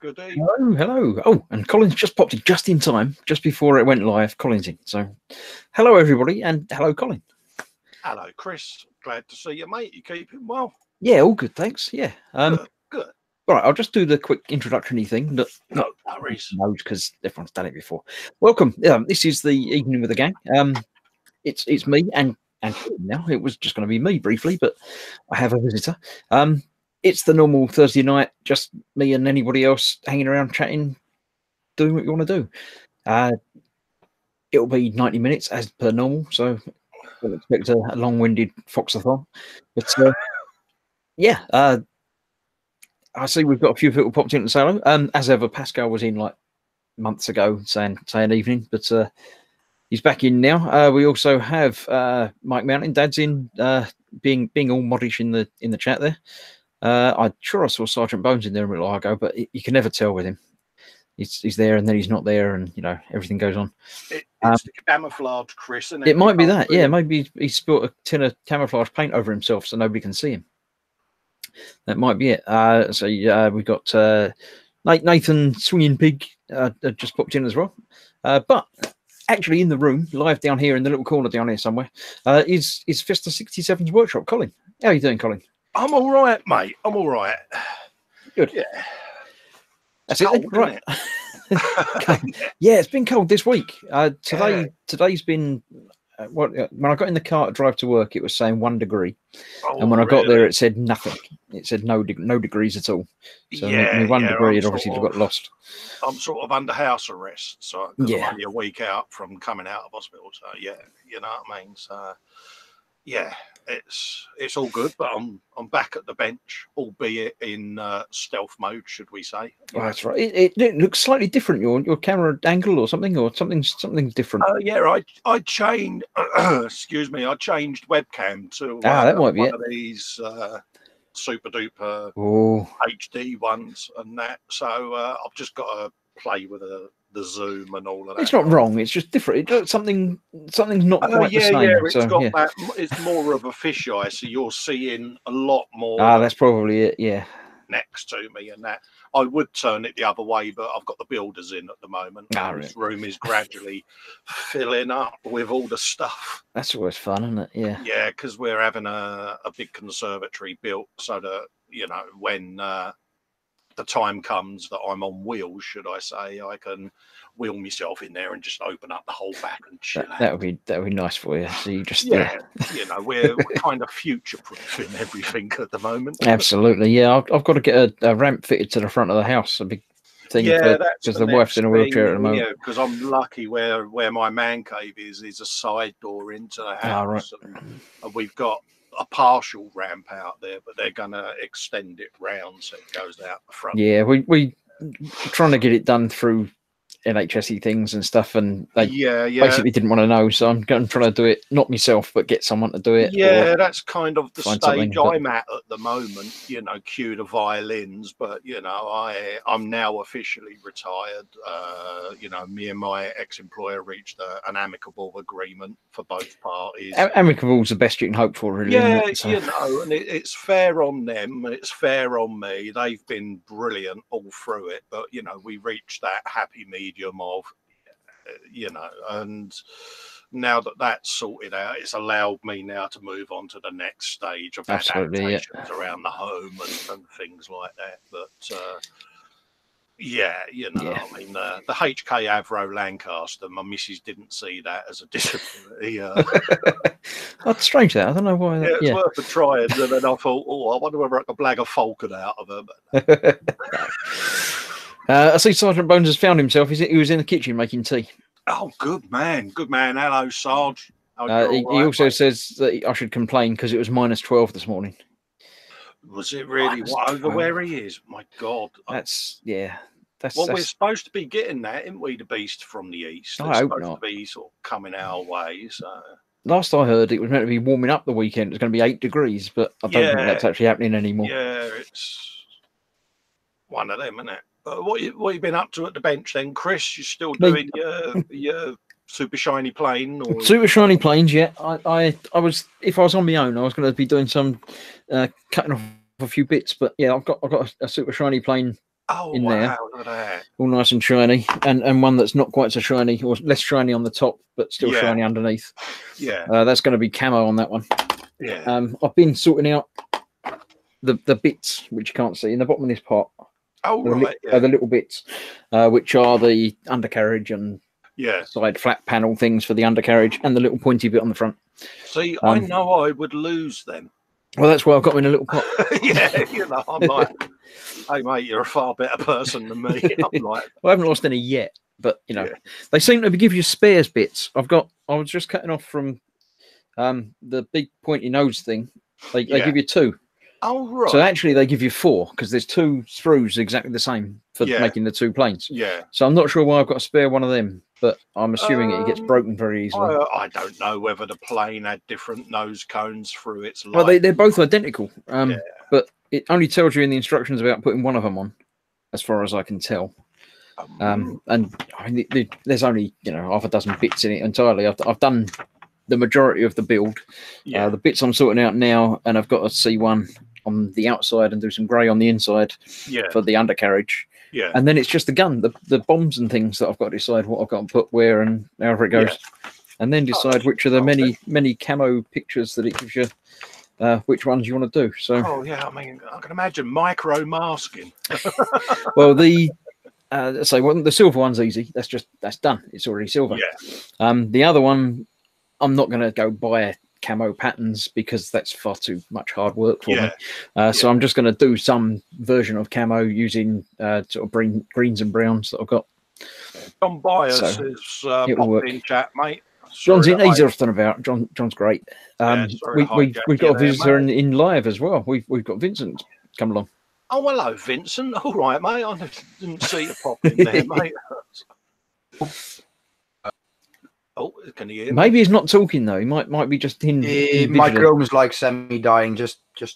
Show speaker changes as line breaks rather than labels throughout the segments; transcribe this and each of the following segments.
Good evening.
Hello, hello. Oh, and Colin's just popped in just in time, just before it went live. Colin's in. So, hello, everybody, and hello, Colin.
Hello, Chris. Glad to see you, mate. You keeping well?
Yeah, all good, thanks. Yeah.
Good.
All right, I'll just do the quick introductory thing.
No worries.
Because everyone's done it before. Welcome. This is the evening with the gang. It's me and Colin now. It was just going to be me briefly, but I have a visitor. It's the normal Thursday night, just me and anybody else hanging around, chatting, doing what you want to do. It'll be 90 minutes as per normal, so we'll expect a long-winded foxathon. But yeah, I see we've got a few people popped in to say hello. As ever, Pascal was in like months ago saying evening, but he's back in now. We also have Mike Mountain. Dad's in, being all modish in the chat there. I'm sure I saw Sergeant Bones in there a little while ago, but you can never tell with him. He's there and then he's not there, and everything goes on.
It's the camouflage, Chris. And
it might be that, yeah. Maybe he spilled a tin of camouflage paint over himself so nobody can see him. That might be it. So we've got Nathan Swinging Pig just popped in as well. But actually in the room, live down here in the little corner down here somewhere, is Fister 67's workshop. Colin, how are you doing, Colin?
I'm all right, mate. I'm all right.
Good.
Yeah.
That's cold, it, right? Yeah, it's been cold this week. Today's been when I got in the car to drive to work, it was saying 1 degree, and when I got there, it said nothing. It said no degrees at all. So
yeah,
1 degree had obviously got lost.
I'm sort of under house arrest, so I'm only a week out from coming out of hospital. So yeah, you know what I mean. So yeah, it's all good, but I'm back at the bench, albeit in stealth mode, should we say?
Oh, that's right. It looks slightly different. Your camera angle or something's different.
Yeah, I changed. Excuse me, I changed webcam to
that might be
one of these super duper HD ones and that. So I've just got to play with the zoom and all of that.
It's not wrong. It's just different. Something's not quite the same.
Yeah, it's got that. It's more of a fisheye, so you're seeing a lot more.
That's probably it. Yeah.
Next to me and that. I would turn it the other way, but I've got the builders in at the moment. This room is gradually filling up with all the stuff.
That's always fun, isn't it? Yeah.
Yeah, because we're having a big conservatory built so that when the time comes that I'm on wheels, should I say, I can wheel myself in there and just open up the whole back and chill out.
That would be nice for you. So you just
we're kind of future proofing everything at the moment.
Absolutely, yeah. I've got to get a ramp fitted to the front of the house. A big thing, because the wife's in a wheelchair at the moment.
Yeah, because I'm lucky where my man cave is a side door into the house, and we've got a partial ramp out there, but they're gonna extend it round so it goes out the front.
Yeah, we trying to get it done through NHSE things and stuff, and they basically didn't want to know, so I'm trying to do it not myself but get someone to do it.
Yeah, that's kind of the stage I'm at the moment. Cue the violins, but I'm now officially retired. Me and my ex-employer reached an amicable agreement for both parties.
Amicable is the best you can hope for, really.
Yeah, and it's fair on them and it's fair on me. They've been brilliant all through it, but we reached that happy medium of and now that that's sorted out, it's allowed me now to move on to the next stage of adaptations around the home and things like that. But I mean, the HK Avro Lancaster, my missus didn't see that as a disability.
That's strange, that. I don't know why.
It's worth a try. And then I thought, I wonder whether I could blag a Falcon out of her.
I see Sergeant Bones has found himself. He was in the kitchen making tea.
Oh, good man. Hello, Sarge.
He also says that I should complain because it was -12 this morning.
Was it really over where he is? My God.
We're
supposed to be getting that, aren't we? The beast from the east.
I hope not.
To be sort of coming our way. So
last I heard, it was meant to be warming up the weekend. It's going to be 8 degrees, but I don't think that's actually happening anymore.
Yeah, it's one of them, isn't it? What you been up to at the bench then, Chris? You still doing your super shiny plane? Or...
Super shiny planes, yeah. I was, if I was on my own, I was going to be doing some cutting off a few bits, but yeah, I've got a super shiny plane
Oh,
in
wow,
there,
look at that.
all nice and shiny, and one that's not quite so shiny, or less shiny on the top, but still shiny underneath.
Yeah.
That's going to be camo on that one.
Yeah.
I've been sorting out the bits which you can't see in the bottom of this pot.
Oh, right.
The little bits, which are the undercarriage and side flat panel things for the undercarriage, and the little pointy bit on the front.
See, I know I would lose them.
Well, that's why I've got them in a little pot.
Yeah, you know, I'm like, hey, mate, you're a far better person than me. I'm like,
well, I haven't lost any yet, but you know, they seem to give you spares bits. I was just cutting off from the big pointy nose thing. They give you 2.
Oh, right.
So actually, they give you 4 because there's 2 screws exactly the same for making the 2 planes.
Yeah.
So I'm not sure why I've got a spare one of them, but I'm assuming it gets broken very easily.
I don't know whether the plane had different nose cones through its life.
Well, they're both identical, but it only tells you in the instructions about putting one of them on, as far as I can tell. And I mean, there's only half a dozen bits in it entirely. I've done the majority of the build. The bits I'm sorting out now, and I've got to see one on the outside and do some grey on the inside for the undercarriage. Yeah. And then it's just the gun, the bombs and things that I've got to decide what I've got to put where and however it goes. And then decide which of the many camo pictures that it gives you, which ones you want to do. So
I mean, I can imagine micro masking.
Well, the silver one's easy. That's done. It's already silver. Yeah. The other one, I'm not going to go buy camo patterns because that's far too much hard work for me. So I'm just going to do some version of camo using sort of greens and browns that I've got.
John Byers is popped in chat, mate.
John's in. He's often about. John's great. We've got a visitor in live as well. We've got Vincent come along.
Oh, hello, Vincent. All right, mate. I didn't see you pop in there, mate. Oh, can you hear me?
Maybe he's not talking though. He might be just in.
My chrome's like semi-dying. Just a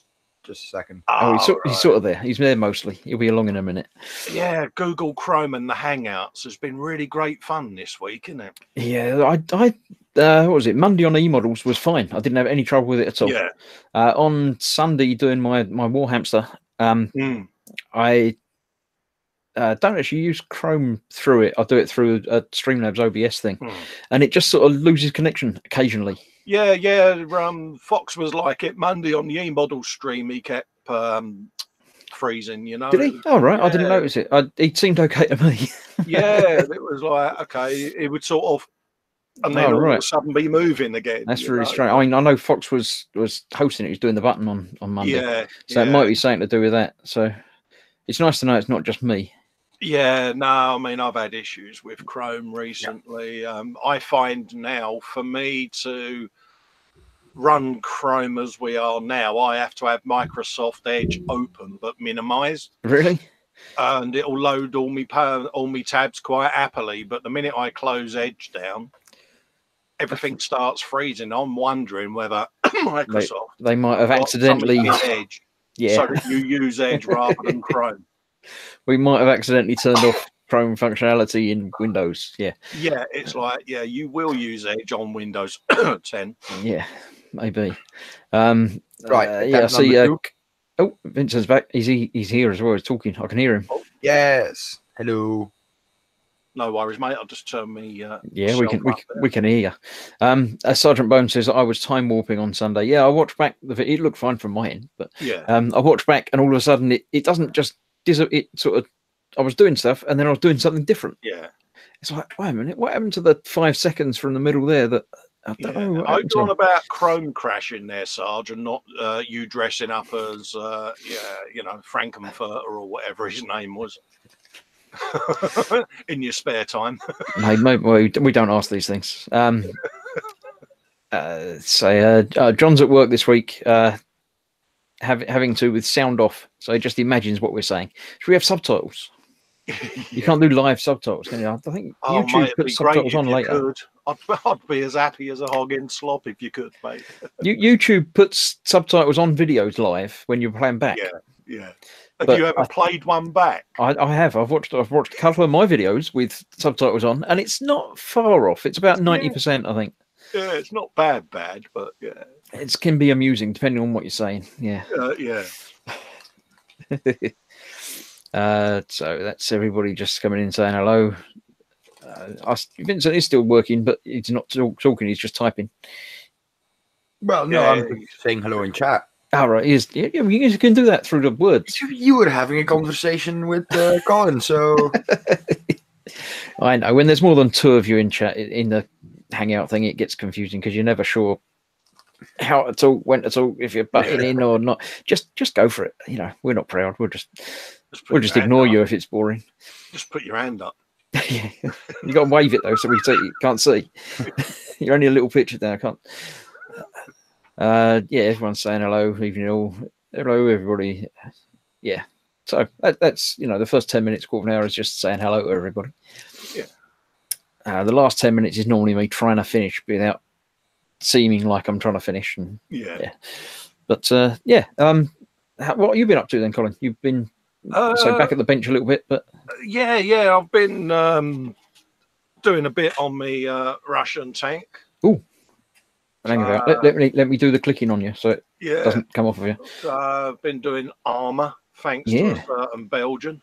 second.
Oh, he's sort of there. He's there mostly. He'll be along in a minute.
Yeah, Google Chrome and the Hangouts has been really great fun this week, isn't it?
Yeah, I what was it? Monday on e-models was fine. I didn't have any trouble with it at all.
Yeah.
On Sunday doing my war hamster, I don't actually use Chrome through it. I do it through a Streamlabs OBS thing, and it just sort of loses connection occasionally.
Yeah. Fox was like it Monday on the e-model stream. He kept freezing, you know.
Did he? Oh, right. I didn't notice it. It seemed okay to me.
Yeah, it was like, okay, it would sort of, and then all of a sudden be moving again.
That's really strange. I mean, I know Fox was hosting it. He was doing the button on Monday.
Yeah.
So it might be something to do with that. So it's nice to know it's not just me.
Yeah, no, I mean, I've had issues with Chrome recently. I find now for me to run Chrome as we are now, I have to have Microsoft Edge open but minimized.
Really?
And it'll load all me tabs quite happily. But the minute I close Edge down, everything starts freezing. I'm wondering whether Microsoft
they might have accidentally
Edge, so that you use Edge rather than Chrome.
We might have accidentally turned off Chrome functionality in Windows. Yeah,
it's like you will use Edge on Windows 10.
Yeah, maybe.
Right.
I see. Oh, Vincent's back. He's here as well. He's talking. I can hear him.
Oh, yes. Hello.
No worries, mate. I'll just turn me.
Yeah, we can hear you. Sergeant Bone says I was time warping on Sunday. Yeah, I watched back. It looked fine from my end, but I watched back, and all of a sudden it doesn't just. It sort of, I was doing stuff and then I was doing something different.
Yeah,
it's like, wait a minute, what happened to the 5 seconds from the middle there? That I don't know.
I'm on about Chrome crashing there, Sarge, and not you dressing up as Frankenfurter or whatever his name was in your spare time.
No, we don't ask these things. John's at work this week. Having to with sound off, so he just imagines what we're saying. Should we have subtitles? You can't do live subtitles, can you? I think YouTube puts subtitles on later.
I'd be as happy as a hog in slop if you could, mate.
YouTube puts subtitles on videos live when you're playing back.
Yeah. Have you ever played one back?
I have. I've watched a couple of my videos with subtitles on, and it's not far off. It's about 90%, I think.
Yeah, it's not bad, but yeah.
It can be amusing depending on what you're saying. Yeah.
Yeah.
So that's everybody just coming in saying hello. Vincent is still working, but he's not talking. He's just typing.
Well, no, I'm just saying hello in chat.
All right, you can do that through the words.
You were having a conversation with Colin, so
I know when there's more than two of you in chat in the Hangout thing, it gets confusing because you're never sure how to talk, when to talk, if you're butting in or not. Just go for it. You know, we're not proud. We'll just ignore you if it's boring.
Just put your hand up.
Yeah, you got to wave it though, so we can't see. You're only a little picture there. I can't. Yeah, everyone's saying hello, evening all. Hello, everybody. Yeah. So that's the first 10 minutes, quarter of an hour is just saying hello to everybody.
Yeah.
The last 10 minutes is normally me trying to finish without seeming like I'm trying to finish. And,
yeah.
But yeah. What have you been up to then, Colin? You've been back at the bench a little bit, but
yeah. I've been doing a bit on the Russian tank.
Oh. Hang about. Let me do the clicking on you so it doesn't come off of you.
I've been doing armour, thanks to a certain Belgian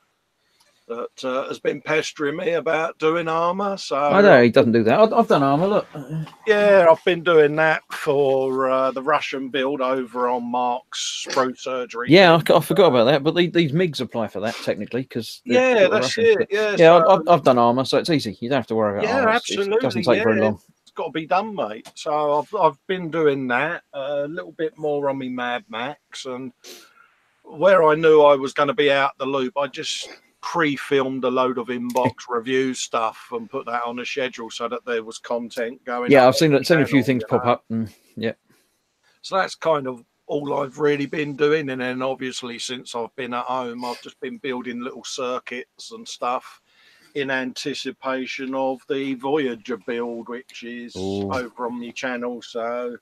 that has been pestering me about doing armour. So
I know he doesn't do that. I've done armour. Look.
Yeah, I've been doing that for the Russian build over on Mark's Sprue Surgery.
Yeah, I forgot about that. But these MiGs apply for that technically because
that's
Russian.
it. Yeah,
so I've done armour, so it's easy. You don't have to worry about armour.
Absolutely.
It doesn't take very long.
It's got to be done, mate. So I've been doing that a little bit more on me Mad Max, and where I knew I was going to be out the loop, I just pre-filmed a load of inbox review stuff and put that on a schedule so that there was content going.
Yeah, I've seen a few things pop up, and
so that's kind of all I've really been doing. And then obviously since I've been at home, I've just been building little circuits and stuff in anticipation of the Voyager build, which is over on my channel. So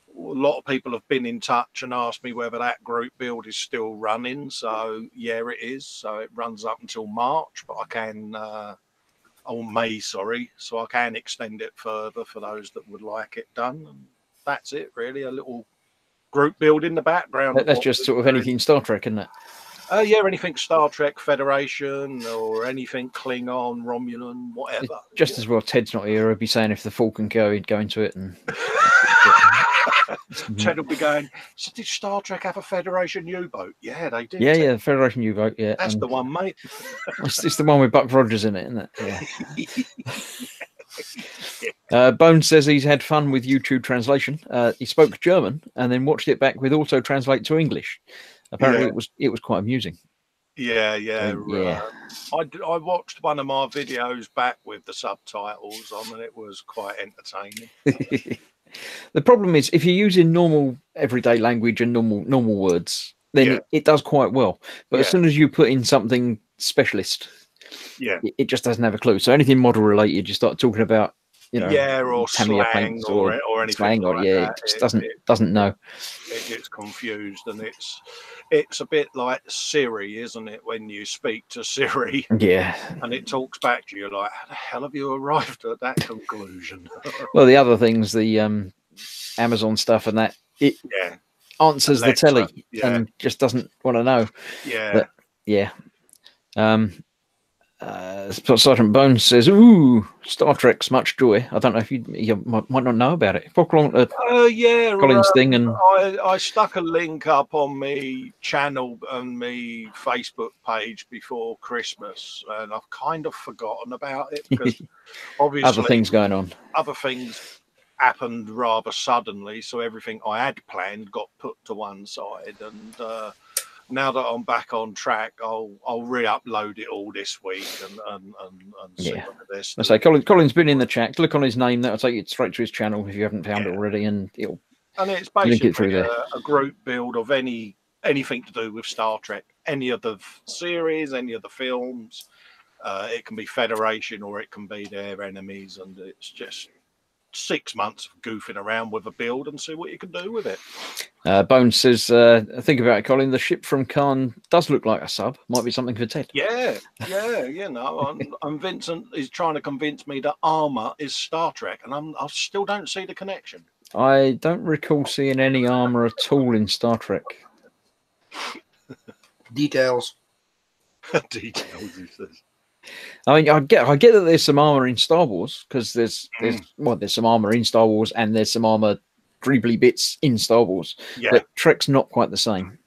a lot of people have been in touch and asked me whether that group build is still running. So yeah, it is. So it runs up until March, but I can May, sorry. So I can extend it further for those that would like it done. And that's it, really. A little group build in the background.
That's just sort of anything Star Trek, isn't it?
Yeah, anything Star Trek, Federation, or anything Klingon, Romulan, whatever.
Just as well Ted's not here, I'd be saying if the Falcon go, he'd go into it. And
Ted will be going, so did Star Trek have a Federation U-boat? Yeah, they did.
Yeah, the Federation U-boat, yeah.
That's the one, mate.
It's the one with Buck Rogers in it, isn't it? Yeah. Bones says he's had fun with YouTube translation. He spoke German and then watched it back with auto translate to English. Apparently, it was quite amusing.
Yeah.
I
watched one of my videos back with the subtitles on, and it was quite entertaining.
The problem is if you're using normal everyday language and normal words, then it does quite well. But as soon as you put in something specialist, it just doesn't have a clue. So anything model related, you start talking about,
or slang or anything
slang,
like that.
It just doesn't know.
It gets confused, and it's a bit like Siri, isn't it? When you speak to Siri, and it talks back to you, like, how the hell have you arrived at that conclusion?
Well, the other things, the Amazon stuff and that, it answers Alexa, the telly and just doesn't want to know. Sergeant Bones says, "Ooh, Star Trek's much joy." I don't know if you might not know about it. Pop along to Colin's thing, and
I stuck a link up on my channel and my Facebook page before Christmas, and I've kind of forgotten about it because obviously
other things going on.
Other things happened rather suddenly, so everything I had planned got put to one side, and now that I'm back on track, I'll re-upload it all this week and see what it is.
I say Colin's been in the chat. Click on his name; that'll take you straight to his channel if you haven't found it already, and
it's basically a group build of anything to do with Star Trek, any of the series, any of the films. It can be Federation or it can be their enemies, and it's just 6 months of goofing around with a build and see what you can do with it.
Bones says, think about it, Colin. The ship from Khan does look like a sub. Might be something for Ted.
And Vincent is trying to convince me that armor is Star Trek, and I still don't see the connection.
I don't recall seeing any armor at all in Star Trek.
Details.
Details, he says.
I mean, I get that there's some armor in Star Wars because there's some armor in Star Wars and there's some armor dribbly bits in Star Wars.
Yeah.
But Trek's not quite the same.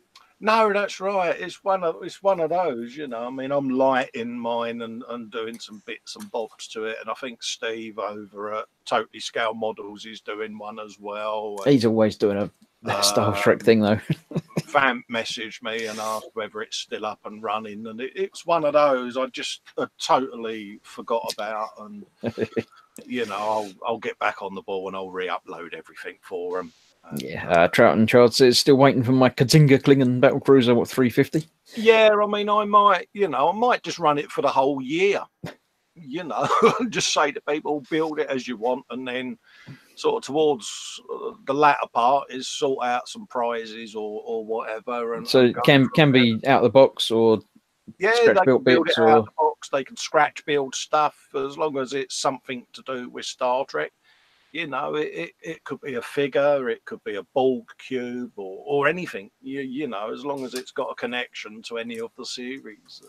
No, that's right. It's one of those, you know. I mean, I'm lighting mine and doing some bits and bobs to it, and I think Steve over at Totally Scale Models is doing one as well.
He's always doing a Star Trek thing, though.
Vamp messaged me and asked whether it's still up and running, and it's one of those I just totally forgot about, and you know, I'll get back on the ball and I'll re-upload everything for him.
Trout and Child says still waiting for my Kazinga Klingon battle cruiser. What, 350?
Yeah, I mean, I might just run it for the whole year. You know, just say to people, build it as you want, and then sort of towards the latter part is sort out some prizes or whatever. And
so it can be out of the box or scratch built bits, or out of the
box. They can scratch build stuff as long as it's something to do with Star Trek. You know, it could be a figure, it could be a Borg cube, or anything. You know, as long as it's got a connection to any of the series.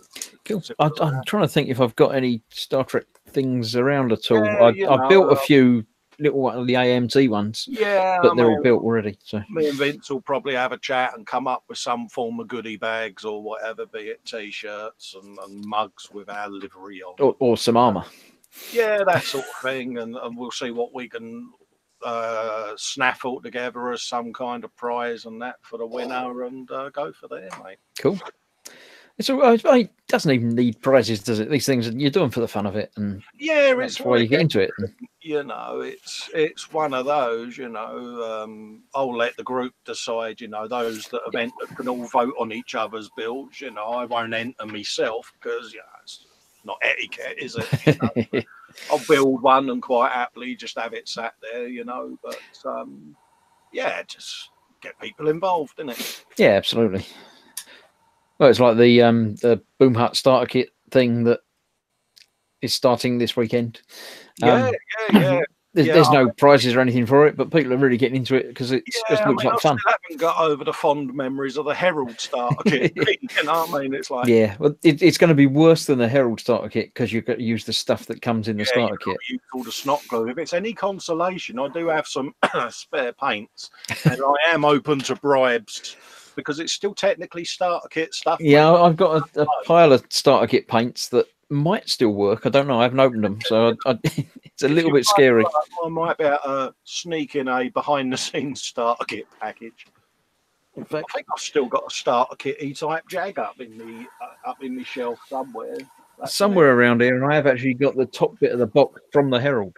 Cool. I'm trying to think if I've got any Star Trek things around at all.
Yeah,
I've built a few little one of the AMT ones.
Yeah,
but they're all built already. So
me and Vince will probably have a chat and come up with some form of goodie bags or whatever, be it t-shirts and mugs with our livery on,
or some armor.
Yeah, that sort of thing, and we'll see what we can snaffle together as some kind of prize and that for the winner, and go for there, mate.
Cool. It doesn't even need prizes, does it? These things you're doing for the fun of it, and
yeah,
that's why you get into it.
You know, it's one of those. You know, I'll let the group decide. You know, those that have entered can all vote on each other's builds. You know, I won't enter myself because it's not etiquette, is it? You know? I'll build one and quite happily just have it sat there. You know, but yeah, just get people involved, isn't it?
Yeah, absolutely. Well, it's like the Boom Hut starter kit thing that is starting this weekend.
Yeah.
There's no prizes or anything for it, but people are really getting into it because it just looks like fun.
I haven't got over the fond memories of the Herald starter kit. You know what I mean? It's like,
yeah, well, it's going to be worse than the Herald starter kit because you've got to use the stuff that comes in the starter kit.
Use all the snot glue. If it's any consolation, I do have some spare paints, and I am open to bribes. Because it's still technically starter kit stuff.
Yeah, I've got a pile of starter kit paints that might still work. I don't know. I haven't opened them, so it's a little bit scary.
I might be able to sneak in a behind-the-scenes starter kit package. In fact, I think I've still got a starter kit E-type Jag up in the shelf somewhere.
Somewhere around here, and I have actually got the top bit of the box from the Herald.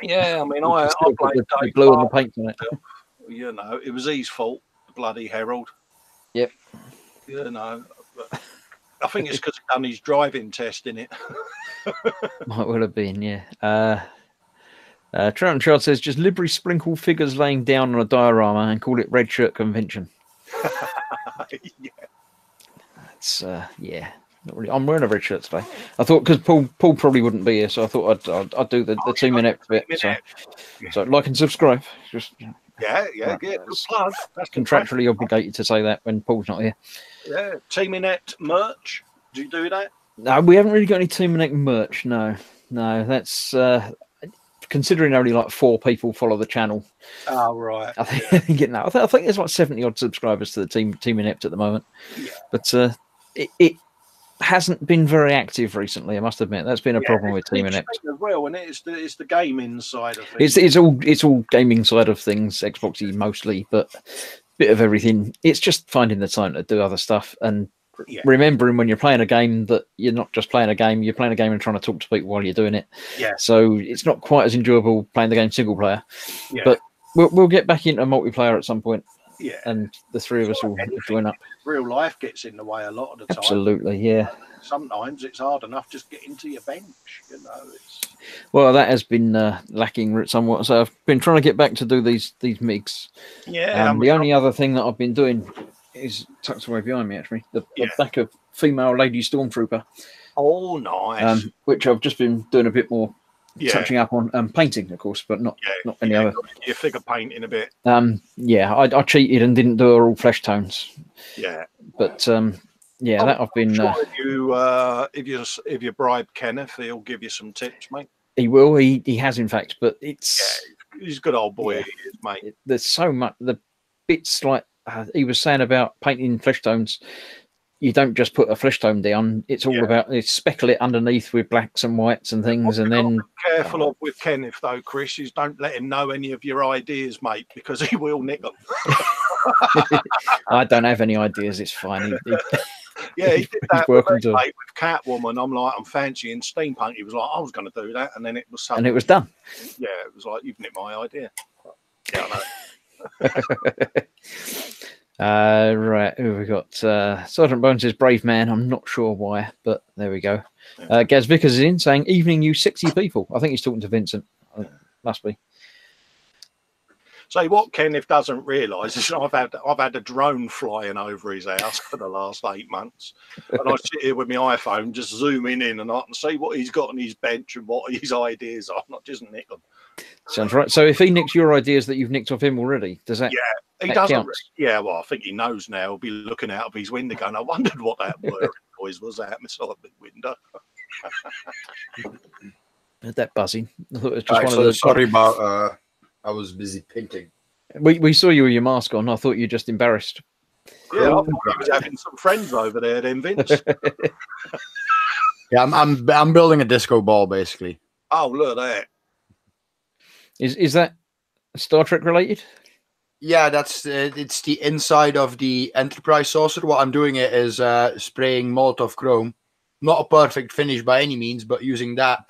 Yeah, I mean, I played
the blue and the paint on it.
You know, it was his fault, the bloody Herald.
Yep.
You know, I think it's because he's done his driving test in it.
Might well have been, yeah. Trout and Child says just liberally sprinkle figures laying down on a diorama and call it Red Shirt Convention.
Yeah.
That's yeah. Not really. I'm wearing a red shirt today. I thought because Paul probably wouldn't be here, so I thought I'd do the 2 minute bit. So like and subscribe. Just.
Yeah, good plug. That's
contractually obligated to say that when Paul's not here.
Yeah, Teaminet merch. Do you do that?
No, we haven't really got any Teaminet merch. No, that's considering only like 4 people follow the channel.
Oh right.
I think I think there's like 70 odd subscribers to the Teaminet at the moment. Yeah. But it hasn't been very active recently. I must admit that's been a problem with Teaminet
as well, and it's the gaming side of things.
It's all gaming side of things, Xboxy mostly, but bit of everything. It's just finding the time to do other stuff and remembering when you're playing a game that you're not just playing a game, you're playing a game and trying to talk to people while you're doing it.
Yeah.
So it's not quite as enjoyable playing the game single player. Yeah. But we'll get back into multiplayer at some point.
Yeah,
and the 3 of us will join up.
Real life gets in the way a lot of the time.
Absolutely, yeah.
Sometimes it's hard enough just getting to your bench, you know.
Well, that has been lacking somewhat. So I've been trying to get back to do these MiGs.
Yeah.
The only other thing that I've been doing is tucked away behind me, actually, the back of female lady stormtrooper.
Oh, nice.
Which I've just been doing a bit more. Touching up on painting, of course, but not any other.
You figure painting a bit.
I cheated and didn't do her all flesh tones.
Yeah,
but Yeah, that I've been.
Sure if you bribe Kenneth, he'll give you some tips, mate.
He will. He has, in fact. But it's
he's a good old boy,
yeah,
he is, mate.
there's so much. The bits like he was saying about painting flesh tones. You don't just put a flesh tone down. It's all about speckle it underneath with blacks and whites and things, and then
careful of with Kenneth though, Chris, is don't let him know any of your ideas, mate, because he will nick them.
I don't have any ideas. It's fine.
He did that with Catwoman. I'm like, I'm fancying steampunk. He was like, I was going to do that, and then it was
and it was done.
Yeah, it was like, you've nicked my idea. Yeah, I know.
Right, who have we got? Sergeant Bones says brave man. I'm not sure why, but there we go. Gaz Vickers is in saying evening, you sexy people. I think he's talking to Vincent. Must be.
So what Kenneth doesn't realise is I've had a drone flying over his house for the last 8 months, and I sit here with my iPhone just zooming in, and I can see what he's got on his bench and what his ideas are, not just nick them.
Sounds right. So if he nicks your ideas that you've nicked off him already, does that?
Yeah, he doesn't. Yeah, well, I think he knows now. He'll be looking out of his window going, I wondered what that whirring noise was out my side window.
Heard that buzzing. I thought it was just
one of those. Sorry about. I was busy painting.
We saw you with your mask on. I thought you were just embarrassed.
Yeah, I thought he was having some friends over there, then, Vince.
Yeah, I'm building a disco ball basically.
Oh, look at that.
Is that Star Trek related?
Yeah, that's it's the inside of the Enterprise saucer. What I'm doing it is spraying Molotov chrome. Not a perfect finish by any means, but using that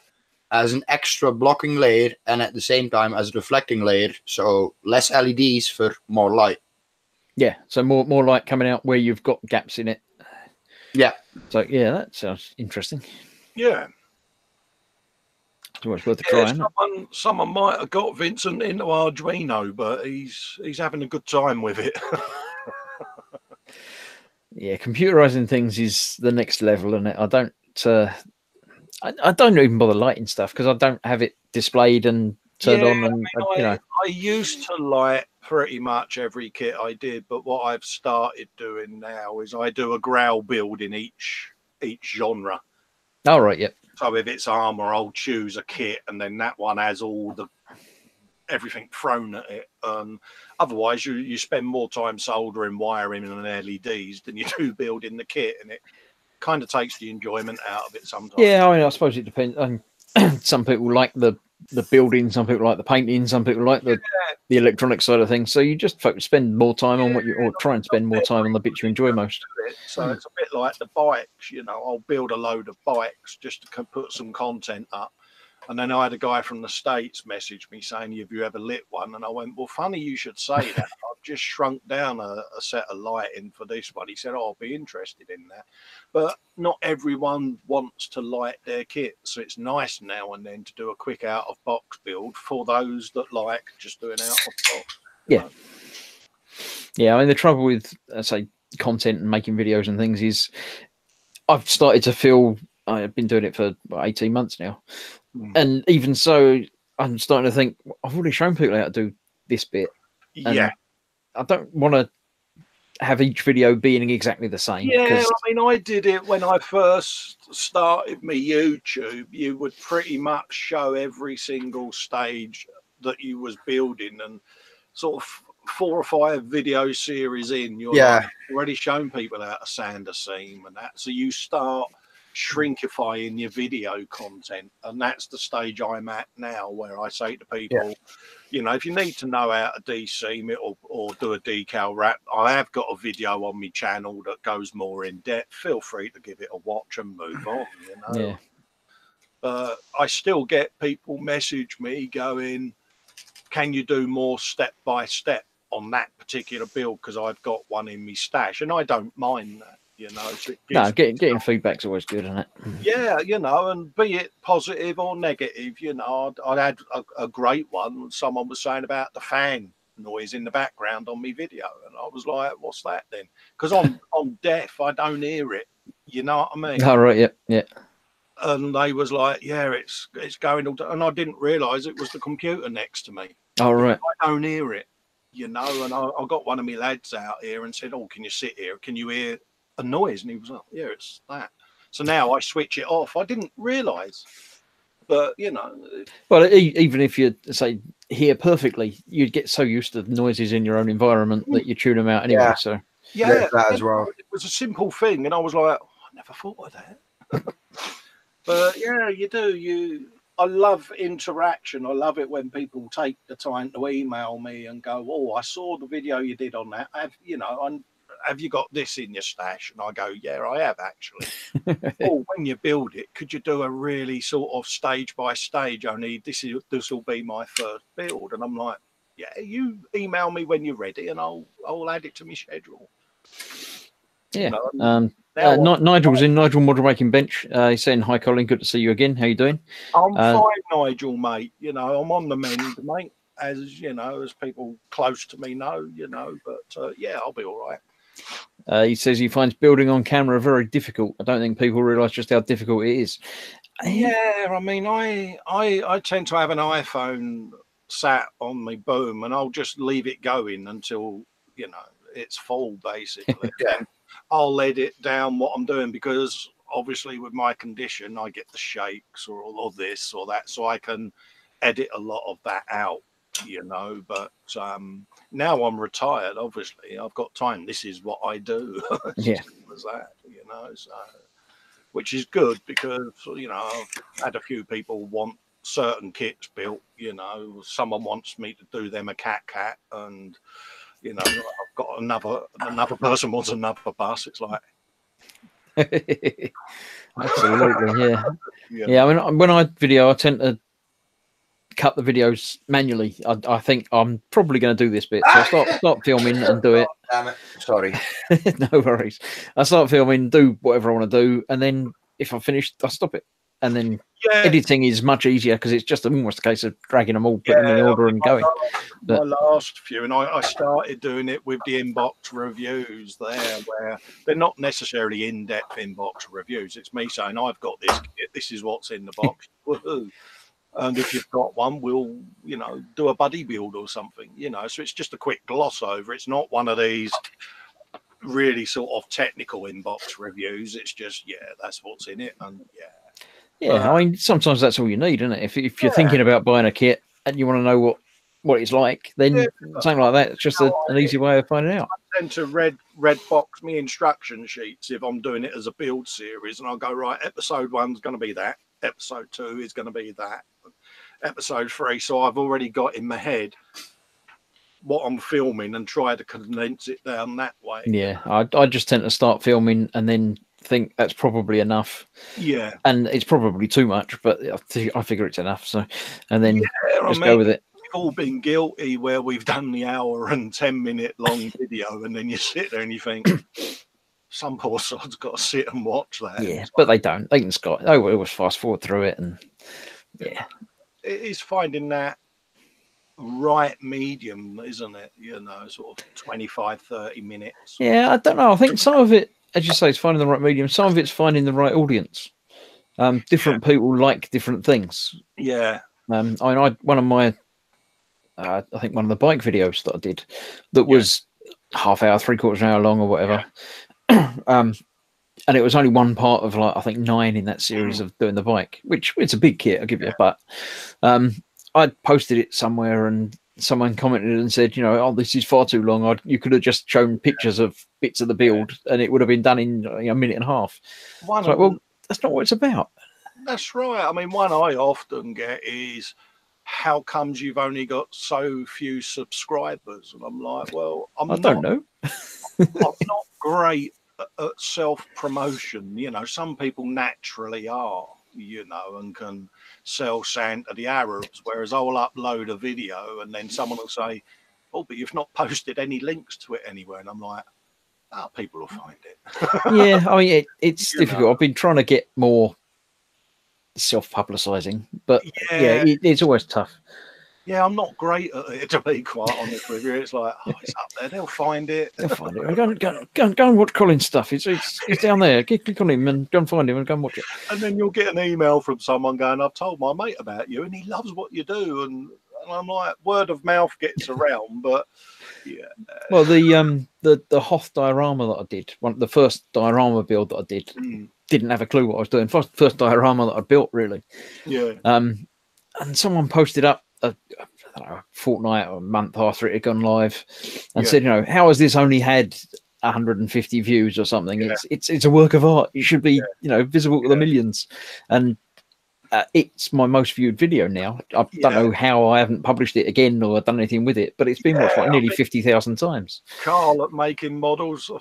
as an extra blocking layer and at the same time as a reflecting layer, so less LEDs for more light.
Yeah, so more light coming out where you've got gaps in it.
Yeah.
So yeah, that sounds interesting.
Yeah.
It's always worth a try.
Someone might have got Vincent into Arduino, but he's having a good time with it.
Yeah, computerizing things is the next level, and I don't. I don't even bother lighting stuff because I don't have it displayed and turned on. And
I used to light pretty much every kit I did, but what I've started doing now is I do a growl build in each genre.
All right, yep.
So if it's armor, I'll choose a kit, and then that one has all everything thrown at it. Otherwise, you spend more time soldering, wiring, and LEDs than you do building the kit, and it kind of takes the enjoyment out of it sometimes.
Yeah, I mean, I suppose it depends. Some people like the building, some people like the painting, some people like the electronic side of things. So you just spend more time on what or try and spend more time on the bits you enjoy most.
So it's a bit like the bikes, I'll build a load of bikes just to put some content up. And then I had a guy from the States message me saying, have you ever lit one? And I went, well, funny you should say that. I've just shrunk down a set of lighting for this one. He said, I'll be interested in that. But not everyone wants to light their kit. So it's nice now and then to do a quick out-of-box build for those that like just doing out-of-box.
Yeah. Yeah, I mean, the trouble with, say, content and making videos and things is I've started to feel I've been doing it for 18 months now. And even so, I'm starting to think I've already shown people how to do this bit.
Yeah.
I don't want to have each video being exactly the same.
Yeah, I mean, I did it when I first started my YouTube. You would pretty much show every single stage that you was building, and sort of 4 or 5 video series in, you're already shown people how to sand a seam and that. So you start shrinkifying your video content, and that's the stage I'm at now, where I say to people, if you need to know how to de-seam it or do a decal wrap, I have got a video on my channel that goes more in depth. Feel free to give it a watch and move on. I still get people message me going, can you do more step by step on that particular build, because I've got one in my stash, and I don't mind that. So
getting feedback's always good, isn't it?
Yeah, and be it positive or negative, I had a great one. Someone was saying about the fan noise in the background on my video, and I was like, what's that then? Because I'm deaf, I don't hear it. You know what I mean?
Oh, right, yeah.
And they was like, yeah, it's going all, and I didn't realise it was the computer next to me.
Oh, right.
I don't hear it, and I got one of my lads out here and said, oh, can you sit here? Can you hear a noise? And he was like, yeah, it's that. So now I switch it off. I didn't realise. But, you know.
Well, even if you, say, hear perfectly, you'd get so used to the noises in your own environment that you tune them out anyway.
Yeah.
So
yeah,
that as well.
It was a simple thing. And I was like, oh, I never thought of that. But, yeah, you do. I love interaction. I love it when people take the time to email me and go, oh, I saw the video you did on that. Have you got this in your stash? And I go, yeah, I have actually. Oh, when you build it, could you do a really sort of stage by stage? Only this will be my first build. And I'm like, yeah, you email me when you're ready, and I'll add it to my schedule.
Yeah. Nigel's in. Nigel Model Making Bench. He's saying, hi, Colin. Good to see you again. How you doing?
I'm fine, Nigel, mate. You know, I'm on the mend, mate. As you know, as people close to me know, you know. But yeah, I'll be all right.
He says he finds building on camera very difficult. I don't think people realise just how difficult it is.
Yeah, I mean, I tend to have an iPhone sat on my boom, and I'll just leave it going until, you know, it's full, basically.
Yeah.
I'll edit down what I'm doing, because obviously with my condition, I get the shakes or this or that, so I can edit a lot of that out, you know. But now I'm retired, obviously I've got time. This is what I do.
Yeah.
As that, you know, so, which is good, because, you know, I've had a few people want certain kits built, you know. Someone wants me to do them a cat, and, you know, I've got another person wants another bus. It's like,
absolutely, yeah. Yeah, I mean, when I video, I tend to cut the videos manually. I think I'm probably going to do this bit, so I start filming and do it.
Damn it. Sorry.
No worries. I start filming, do whatever I want to do, and then if I'm finished, I stop it. And then editing is much easier, because it's just almost a case of dragging them all, putting them in order and going.
My last few, and I started doing it with the inbox reviews there, where they're not necessarily in-depth inbox reviews. It's me saying, I've got this kit, this is what's in the box. Woohoo. And if you've got one, we'll, you know, do a buddy build or something, you know. So it's just a quick gloss over. It's not one of these really sort of technical inbox reviews. It's just, yeah, that's what's in it, and
I mean, sometimes that's all you need, isn't it? If you're thinking about buying a kit and you want to know what it's like, then something like that, it's just an easy way of finding out.
I tend to red box me instruction sheets if I'm doing it as a build series, and I'll go, right, episode 1's going to be that, episode 2 is going to be that, episode 3. So I've already got in my head what I'm filming and try to condense it down that way.
Yeah, I just tend to start filming and then think that's probably enough.
Yeah,
and it's probably too much, but I figure it's enough. So, and then just go with it.
We've all been guilty where we've done the hour and 10-minute long video, and then you sit there and you think, some poor sod's got to sit and watch that.
Yeah, but they don't. They can Scott. Oh, it was fast forward through it, and yeah,
it is finding that right medium, isn't it? You know, sort of 25-30 minutes.
Yeah, I don't know. I think some of it, as you say, is finding the right medium. Some of it's finding the right audience. Different people like different things.
Yeah.
I think one of the bike videos that I did that was half hour, 3/4 an hour long or whatever. And it was only one part of, like, I think 9 in that series of doing the bike, which it's a big kit, I'll give you. But I posted it somewhere and someone commented and said, you know, oh, this is far too long. You could have just shown pictures of bits of the build and it would have been done in a minute and a half. Well, that's not what it's about.
That's right. I mean, one I often get is, how comes you've only got so few subscribers? And I'm like, well, I don't know. I'm not great at self-promotion. You know, some people naturally are, you know, and can sell sand to the Arabs, whereas I'll upload a video and then someone will say, oh, but you've not posted any links to it anywhere. And I'm like, people will find it.
Yeah, I mean, it's difficult. I've been trying to get more self-publicizing, but it's always tough.
Yeah, I'm not great at it, to be quite honest with you. It's like, oh, it's up there. They'll find it.
They'll find it. Go and watch Colin's stuff. It's down there. Click on him and go and find him and go and watch it.
And then you'll get an email from someone going, I've told my mate about you and he loves what you do. And I'm like, word of mouth gets around, but Yeah.
Well, the Hoth diorama that I did, the first diorama build that I did, didn't have a clue what I was doing. First diorama that I built, really.
Yeah.
And someone posted up I don't know, a fortnight or a month after it had gone live, and said, how has this only had 150 views or something?
Yeah.
It's a work of art. It should be visible to the millions. And it's my most viewed video now. I don't know how I haven't published it again or done anything with it, but it's been watched like nearly 50,000 times.
Carl at Making Models, I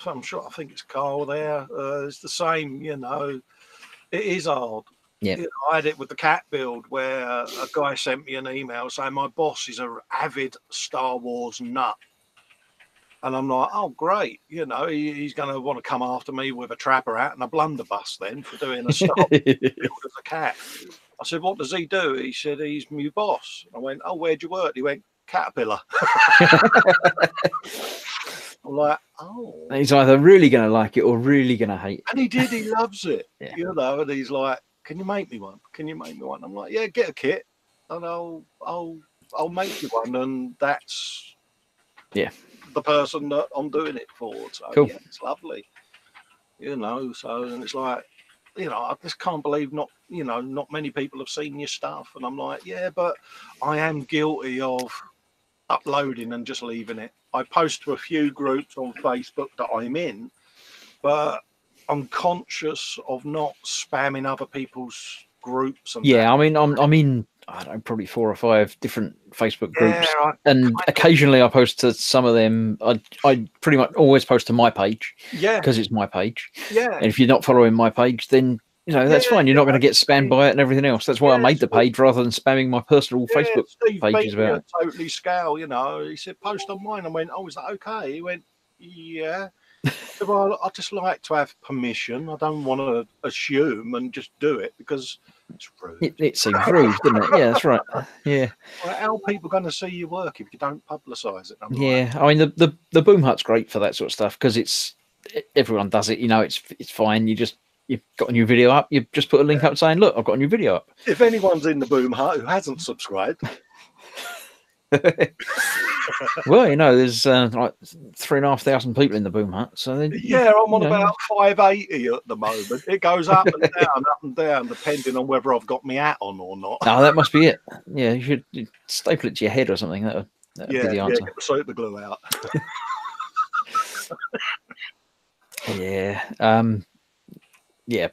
think it's Carl there. It's the same, it is hard.
Yeah.
I had it with the cat build where a guy sent me an email saying my boss is an avid Star Wars nut. And I'm like, oh, great. He's going to want to come after me with a trapper hat and a blunderbuss then for doing a Star Wars build as a cat. I said, what does he do? He said, he's my boss. I went, oh, where'd you work? He went, Caterpillar. I'm like, oh.
He's either really going to like it or really going to hate it.
And he did. He loves it. And he's like, can you make me one? Can you make me one? I'm like, yeah, get a kit and I'll make you one. And that's the person that I'm doing it for. So
cool.
It's lovely. So and it's like, I just can't believe not many people have seen your stuff. And I'm like, yeah, but I am guilty of uploading and just leaving it. I post to a few groups on Facebook that I'm in, but I'm conscious of not spamming other people's groups. And
I mean, I'm in, I don't know, probably 4 or 5 different Facebook groups, and occasionally I post to some of them. I pretty much always post to my page, because it's my page. And if you're not following my page, then that's fine. You're not going to get spammed by it and everything else. That's why I made the page rather than spamming my personal Facebook pages about it.
Totally scale, he said post on mine. I went, oh, is that okay? He went, yeah. Well, I just like to have permission. I don't want to assume and just do it because it's rude.
It seems rude, doesn't it? Yeah, that's right. Yeah.
Well, how are people going to see your work if you don't publicise it?
I mean, the Boom Hut's great for that sort of stuff because everyone does it. It's fine. You've got a new video up. You just put a link up saying, "Look, I've got a new video up."
If anyone's in the Boom Hut who hasn't subscribed.
Well, there's like 3,500 people in the Boom Hut. So
I'm on about 580 at the moment. It goes up and down, depending on whether I've got my hat on or not.
Oh, that must be it. Yeah, you should staple it to your head or something. That would be the answer.
Get the super glue out.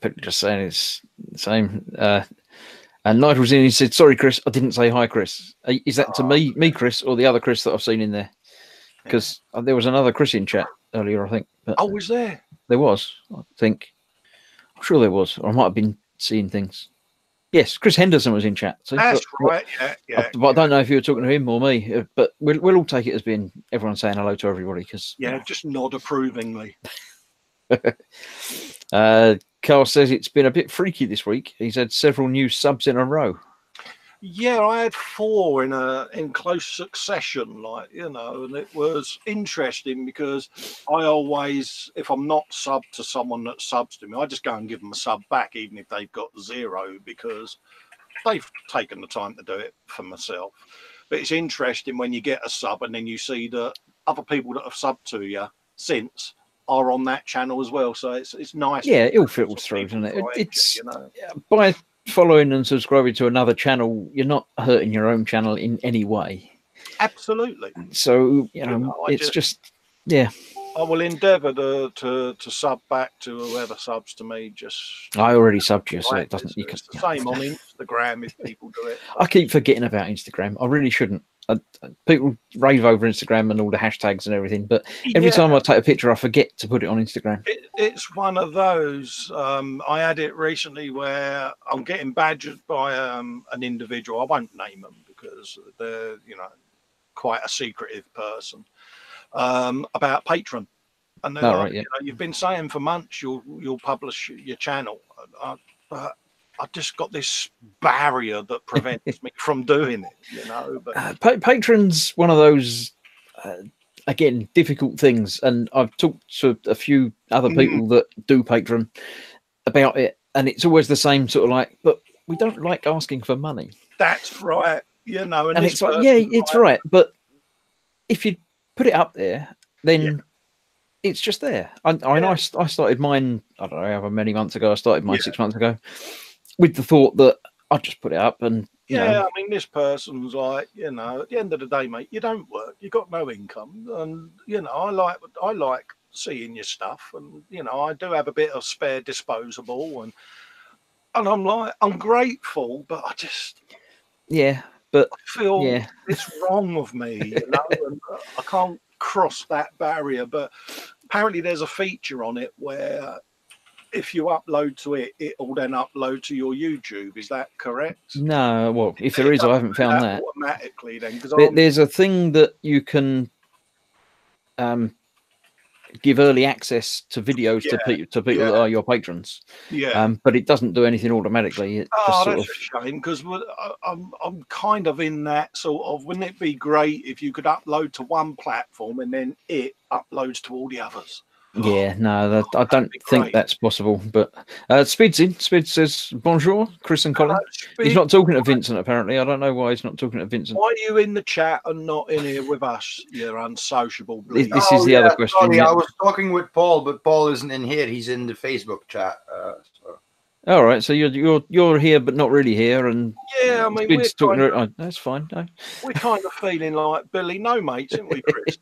But just saying it's the same. And Nigel was in. He said, "Sorry, Chris, I didn't say hi, Chris." Is that to me, Chris, or the other Chris that I've seen in there? Because there was another Chris in chat earlier, I think. But
was there?
There was, I think. I'm sure there was, or I might have been seeing things. Yes, Chris Henderson was in chat. So,
that's right. Yeah.
But I don't know if you were talking to him or me. But we'll all take it as being everyone saying hello to everybody. Because
just nod approvingly.
Carl says it's been a bit freaky this week. He's had several new subs in a row.
Yeah, I had 4 in close succession, and it was interesting because I always, if I'm not subbed to someone that subs to me, I just go and give them a sub back, even if they've got 0, because they've taken the time to do it for myself. But it's interesting when you get a sub and then you see that other people that have subbed to you since are on that channel as well, so it's nice. Yeah,
it all filters through, doesn't it? It's by following and subscribing to another channel, you're not hurting your own channel in any way.
Absolutely.
So it's just
I will endeavour to sub back to whoever subs to me.
I already subbed you, so it doesn't.
It's the same on Instagram if people do it.
I keep forgetting about Instagram. I really shouldn't. People rave over Instagram and all the hashtags and everything, but every time I take a picture, I forget to put it on Instagram.
It's one of those. I had it recently where I'm getting badgered by an individual. I won't name them because they're quite a secretive person. About Patreon, and they're you've been saying for months you'll publish your channel, but I just got this barrier that prevents me from doing it,
But Patreon's one of those again difficult things, and I've talked to a few other people that do Patreon about it, and it's always the same sort of but we don't like asking for money.
That's right, and
it's like it's right, but if you put it up there, then it's just there. I started mine, I don't know, however many months ago. I started mine 6 months ago with the thought that I'd just put it up and, you know.
I mean, this person's like, you know, at the end of the day, mate, you don't work, you got no income. And, you know, I like seeing your stuff. And, you know, I do have a bit of spare disposable. And I'm like, I'm grateful, but I just...
Yeah, but...
I feel it's wrong of me, you know, and I can't cross that barrier. But apparently there's a feature on it where if you upload to it, it will then upload to your YouTube. Is that correct?
No, well, if there is, I haven't found that
automatically. Then, because
there's a thing that you can give early access to videos to people that are your patrons. But it doesn't do anything automatically. It just
that's a shame, because I'm kind of in that sort of. Wouldn't it be great if you could upload to one platform and then it uploads to all the others?
Yeah, no, I don't think that's possible. But Spid's in. Spid says bonjour, Chris and Colin. He's not talking to Vincent, apparently. I don't know why he's not talking to Vincent.
Why are you in the chat and not in here with us, you unsociable bleed?
This is the other question.
Sorry, I was talking with Paul, but Paul isn't in here. He's in the Facebook chat.
All right, so you're here, but not really here, and
I mean,
Spid's talking. That's fine. No.
We're kind of feeling like Billy No Mates, aren't we, Chris?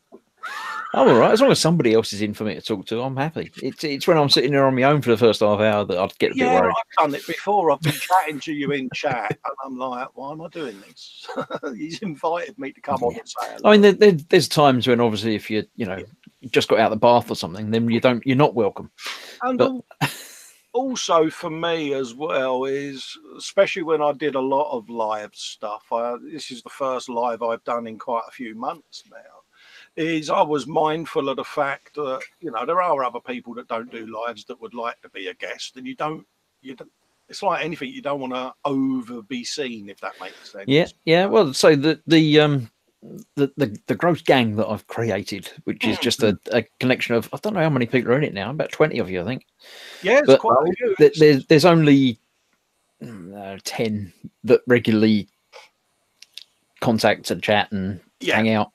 I'm all right. As long as somebody else is in for me to talk to, I'm happy. It's when I'm sitting there on my own for the first half hour that I'd get a bit worried.
I've done it before. I've been chatting to you in chat, and I'm like, why am I doing this? He's invited me to come on and say hello.
I mean, there's times when obviously if you just got out of the bath or something, then you're not welcome.
And also for me as well is, especially when I did a lot of live stuff. This is the first live I've done in quite a few months now. I was mindful of the fact that, there are other people that don't do lives that would like to be a guest, and you don't, it's like anything, you don't want to over be seen, if that makes sense.
Yeah. Well, so the gross gang that I've created, which is just a connection of, I don't know how many people are in it now, about 20 of you, I think.
Yeah, it's quite a
few. There's only 10 that regularly contact and chat and hang out.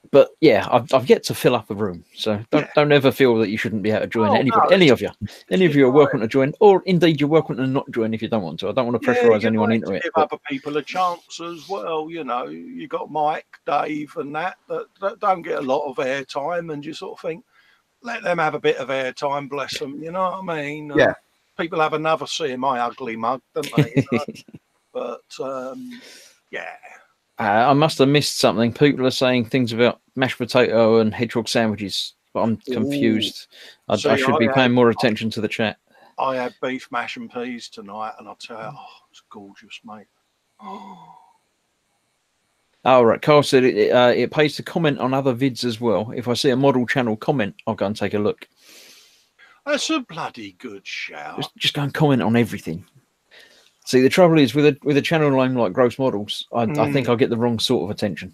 But I've yet to fill up a room, so don't ever feel that you shouldn't be able to join. Any of you are welcome to join, or indeed you're welcome to not join if you don't want to. I don't want to pressurise anyone into it.
Give other people a chance as well. You got Mike, Dave, and that don't get a lot of airtime, and you sort of think, let them have a bit of airtime, bless them. You know what I mean? People have another see in my ugly mug, don't they? But
I must have missed something. People are saying things about mashed potato and hedgehog sandwiches, but I'm confused. I should be paying more attention to the chat.
I had beef mash and peas tonight, and I'll tell you, it's gorgeous, mate.
Oh, right. Carl said it pays to comment on other vids as well. If I see a model channel comment, I'll go and take a look.
That's a bloody good shout.
Just go and comment on everything. See, the trouble is with a channel name like Gross Models, I think I'll get the wrong sort of attention.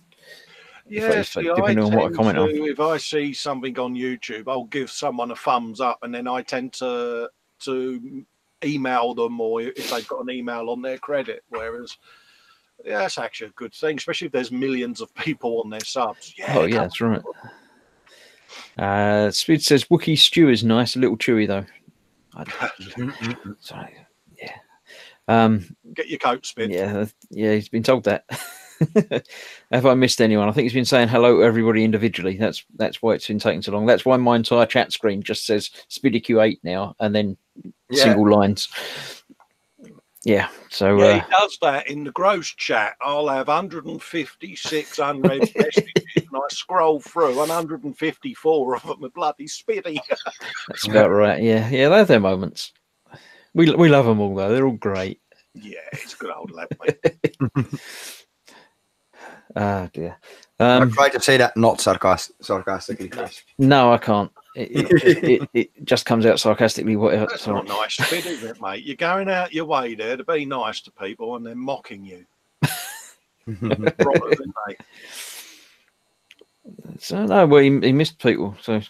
Depending on what I comment on.
If I see something on YouTube, I'll give someone a thumbs up, and then I tend to email them, or if they've got an email on their credit. Whereas, that's actually a good thing, especially if there's millions of people on their subs.
That's right. Speed says Wookiee stew is nice, a little chewy though. Sorry.
Get your coat spit.
Yeah, he's been told that. Have I missed anyone? I think he's been saying hello to everybody individually. That's why it's been taking so long. That's why my entire chat screen just says SpiddyQ8 now, and then single lines. Yeah, so
he does that in the gross chat. I'll have 156 unread messages, and I scroll through, 154 of them are bloody Spiddy.
That's about right. Yeah, they have their moments. We love them all though. They're all great.
Yeah, it's a good old lad,
mate. Ah, dear.
I try to say that not sarcastically, Chris.
No, I can't. It just comes out sarcastically. Whatever.
That's not nice to be, is it, mate? You're going out your way there to be nice to people, and they're mocking you.
So no, well, he missed people. So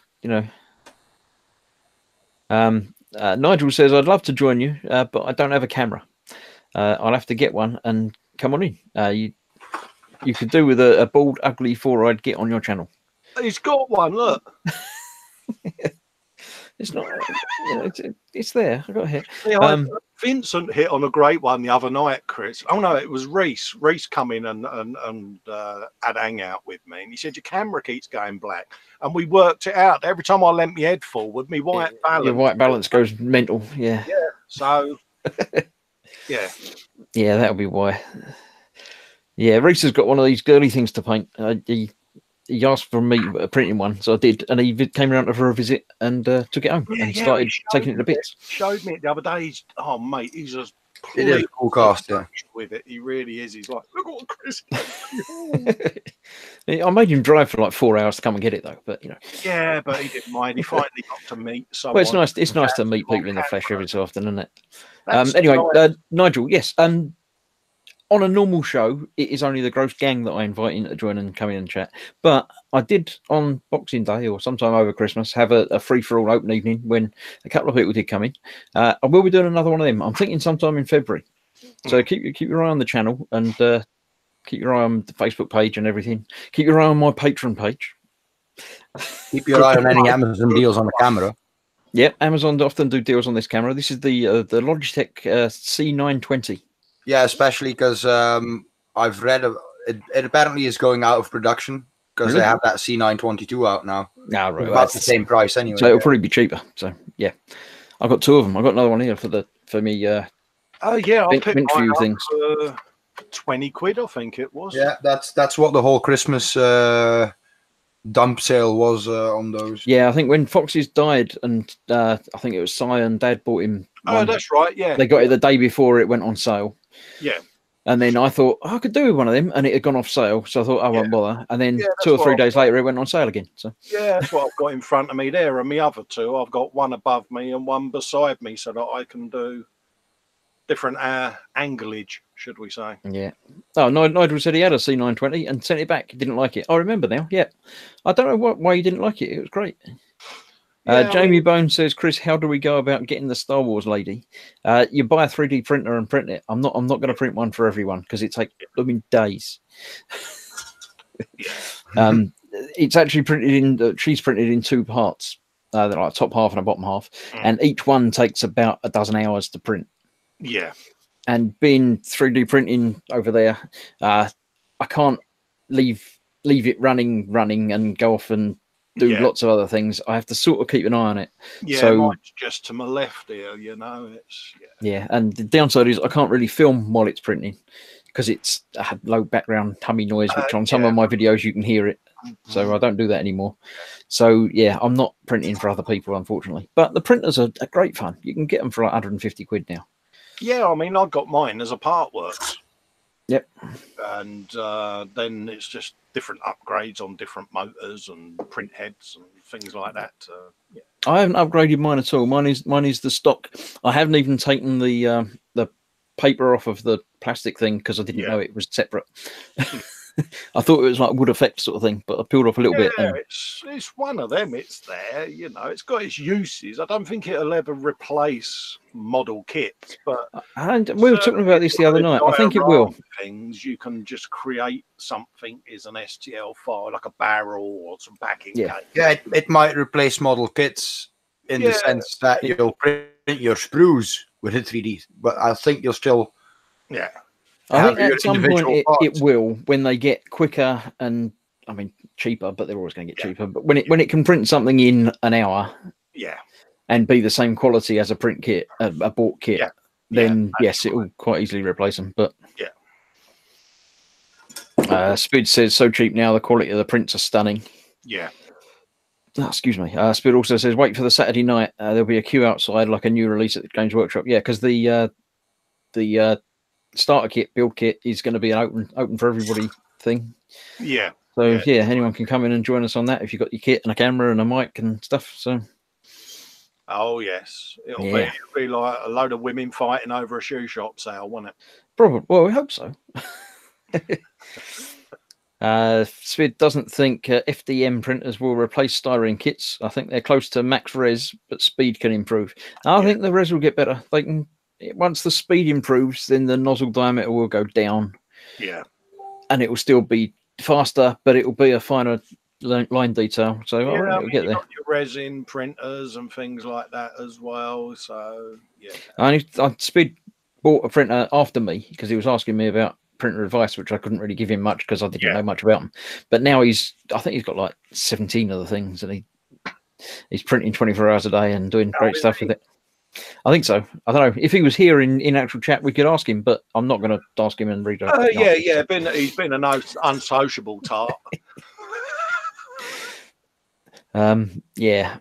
Nigel says, I'd love to join you, but I don't have a camera. I'll have to get one and come on in. you could do with a bald, ugly, four-eyed git on your channel.
He's got one. Look.
It's not. It's there. I got here.
Yeah, Vincent hit on a great one the other night, Chris. Oh no, it was Reese. Reese come in and had a hang out with me, and he said your camera keeps going black, and we worked it out. Every time I leant my head forward, my white balance.
Your white balance goes mental. Yeah.
Yeah. So. Yeah.
Yeah, that'll be why. Yeah, Reese has got one of these girly things to paint. He asked for me printing one, so I did, and he came around for a visit and took it home and started taking it to bits.
Showed me it the other day. Oh mate, he's just
it is a cool cast, yeah.
With it, he really is. He's like, look what Chris.
I made him drive for like 4 hours to come and get it though, but you know.
Yeah, but he didn't mind. He finally got to meet someone.
Well, it's nice. It's nice to meet people in the flesh every so often, isn't it? Anyway, Nigel, yes. On a normal show, it is only the Gross Gang that I invite in to join and come in and chat. But I did on Boxing Day or sometime over Christmas have a free-for-all open evening when a couple of people did come in. I will be doing another one of them. I'm thinking sometime in February. So keep your eye on the channel and keep your eye on the Facebook page and everything. Keep your eye on my Patreon page.
Keep your eye on any Amazon deals on the camera.
Yep, Amazon often do deals on this camera. This is the Logitech C920.
Yeah, especially because I've read it apparently is going out of production because they have that C922 out now.
No, right,
about the same price anyway.
So it'll probably be cheaper. So yeah, I've got two of them. I've got another one here for me.
Oh yeah, I'll pick
mine up things.
20 quid, I think it was.
Yeah, that's what the whole Christmas dump sale was on those.
Yeah, I think when Foxes died, and I think it was Si and Dad bought him.
Oh, that's right. Yeah,
they got it the day before it went on sale.
Yeah.
And then I thought, I could do with one of them, and it had gone off sale, so I thought I won't bother. And then 2 or 3 days later, it went on sale again. So
yeah, that's what I've got in front of me there, and my other two, I've got one above me and one beside me, so that I can do different anglage, should we say?
Yeah. Oh, Nigel said he had a C920 and sent it back. He didn't like it. I remember now. Yeah. I don't know why he didn't like it. It was great. Jamie Bone says, Chris, how do we go about getting the Star Wars lady? You buy a 3D printer and print it. I'm not going to print one for everyone because it takes days. It's actually printed in. She's printed in 2 parts, like top half and a bottom half, and each one takes about a dozen hours to print.
Yeah.
And being 3D printing over there, I can't leave it running and go off and do lots of other things. I have to sort of keep an eye on it.
Yeah,
so
mine's just to my left here, you know. It's
and the downside is I can't really film while it's printing because it's low background tummy noise, which on some of my videos you can hear it. So I don't do that anymore. So yeah, I'm not printing for other people, unfortunately. But the printers are great fun. You can get them for like 150 quid now.
Yeah, I mean, I've got mine as a part works.
Yep.
And then it's just different upgrades on different motors and print heads and things like that.
I haven't upgraded mine at all. Mine is the stock. I haven't even taken the paper off of the plastic thing because I didn't know it was separate. I thought it was like wood effect sort of thing, but I peeled off a little bit. And
It's one of them. It's there, you know. It's got its uses. I don't think it'll ever replace model kits, but
and we were talking about this the other night. I think it will.
Things you can just create something as an STL file, like a barrel or some backing.
Yeah, it might replace model kits in the sense that you'll print your sprues with a 3D, but I think you'll still.
Yeah.
I think at some point it will, when they get quicker and I mean cheaper, but they're always going to get cheaper. But when it can print something in an hour, and be the same quality as a print kit, a bought kit, then yes, it will quite easily replace them. But Spid says so cheap now, the quality of the prints are stunning.
Yeah.
Oh, excuse me. Spid also says wait for the Saturday night. There'll be a queue outside like a new release at the Games Workshop. Yeah, because the starter kit, build kit is going to be an open for everybody thing.
Yeah.
So anyone can come in and join us on that if you've got your kit and a camera and a mic and stuff. So.
Oh yes, it'll be like a load of women fighting over a shoe shop sale, won't it?
Probably. Well, we hope so. Spid doesn't think FDM printers will replace styrene kits. I think they're close to max res, but speed can improve. I think the res will get better. They can. Once the speed improves, then the nozzle diameter will go down.
Yeah.
and it will still be faster, but it will be a finer line detail. So
Yeah,
I reckon it'll get there.
got your resin printers and things like that as well. So yeah,
Speed bought a printer after me because he was asking me about printer advice, which I couldn't really give him much because I didn't know much about them. But now I think he's got like 17 other things, and he's printing 24 hours a day and doing great stuff with it. I think so. I don't know if he was here in actual chat, we could ask him, but I'm not going to ask him and read.
He's been an unsociable tart.
Yeah.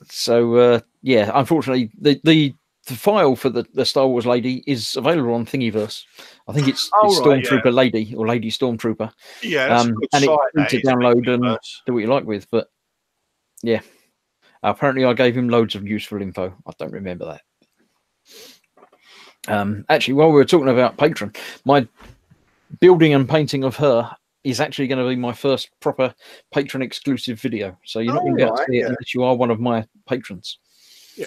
So unfortunately, the file for the Star Wars lady is available on Thingiverse. I think it's Stormtrooper Lady or Lady Stormtrooper.
Yeah, that's a good
and
site,
it's free to download and do what you like with. But yeah, apparently I gave him loads of useful info. I don't remember that. Actually, while we were talking about Patron, my building and painting of her is actually going to be my first proper Patron exclusive video. So you're not going to get to see it unless you are one of my patrons.
Yeah.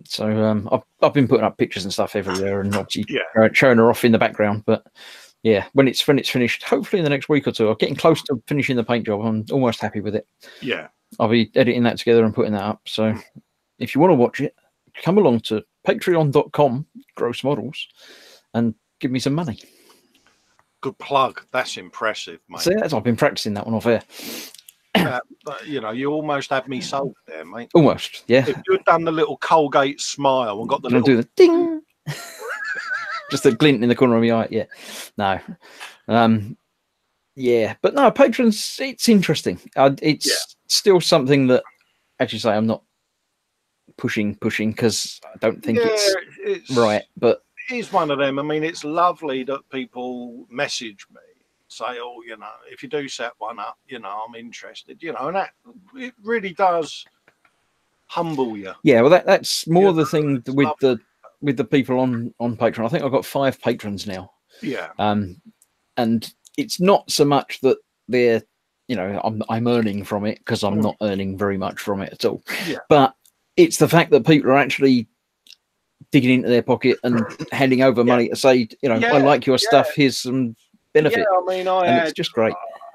So I've been putting up pictures and stuff everywhere, and obviously showing her off in the background. But yeah, when it's finished, hopefully in the next week or two, I'm getting close to finishing the paint job. I'm almost happy with it.
Yeah.
I'll be editing that together and putting that up. So if you want to watch it, come along to patreon.com, Gross Models, and give me some money.
Good plug. That's impressive, mate.
So I've been practicing that one off air.
But, you almost had me sold there, mate.
Almost, yeah.
If you had done the little Colgate smile and got the little...
do the ding, just a glint in the corner of my eye. Yeah, no, yeah, but no, patrons. It's interesting. It's still something that, actually, say I'm not pushing because I don't think it's right, but
it's one of them. I mean, it's lovely that people message me. Say, if you do set one up, I'm interested, and that it really does humble you.
Yeah, well, that's more the thing with the people on Patreon. I think I've got 5 patrons now.
Yeah.
And it's not so much that they're, I'm earning from it, because I'm not earning very much from it at all.
Yeah.
But it's the fact that people are actually digging into their pocket and handing over money to say, I like your stuff. Here's some benefit.
Yeah, I mean,
it's just great.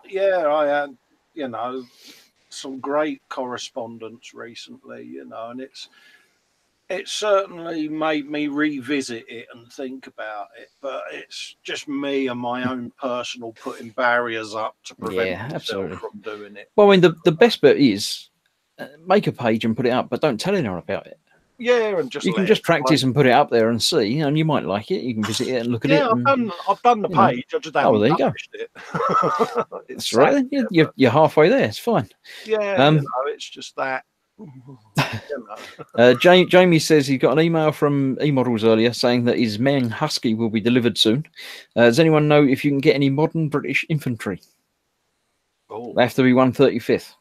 I had, some great correspondence recently, and it certainly made me revisit it and think about it. But it's just me and my own personal putting barriers up to prevent myself from doing it.
Well, I mean, the best bit is make a page and put it up, but don't tell anyone about it.
Yeah, and
you can just practice and put it up there and see, and you might like it. You can visit it and look at it.
Yeah, I've done the page. I just haven't published it.
It's right. You're halfway there. It's fine.
Yeah, it's just that.
Jamie says he got an email from eModels earlier saying that his Meng Husky will be delivered soon. Does anyone know if you can get any modern British infantry? They have to be 135th.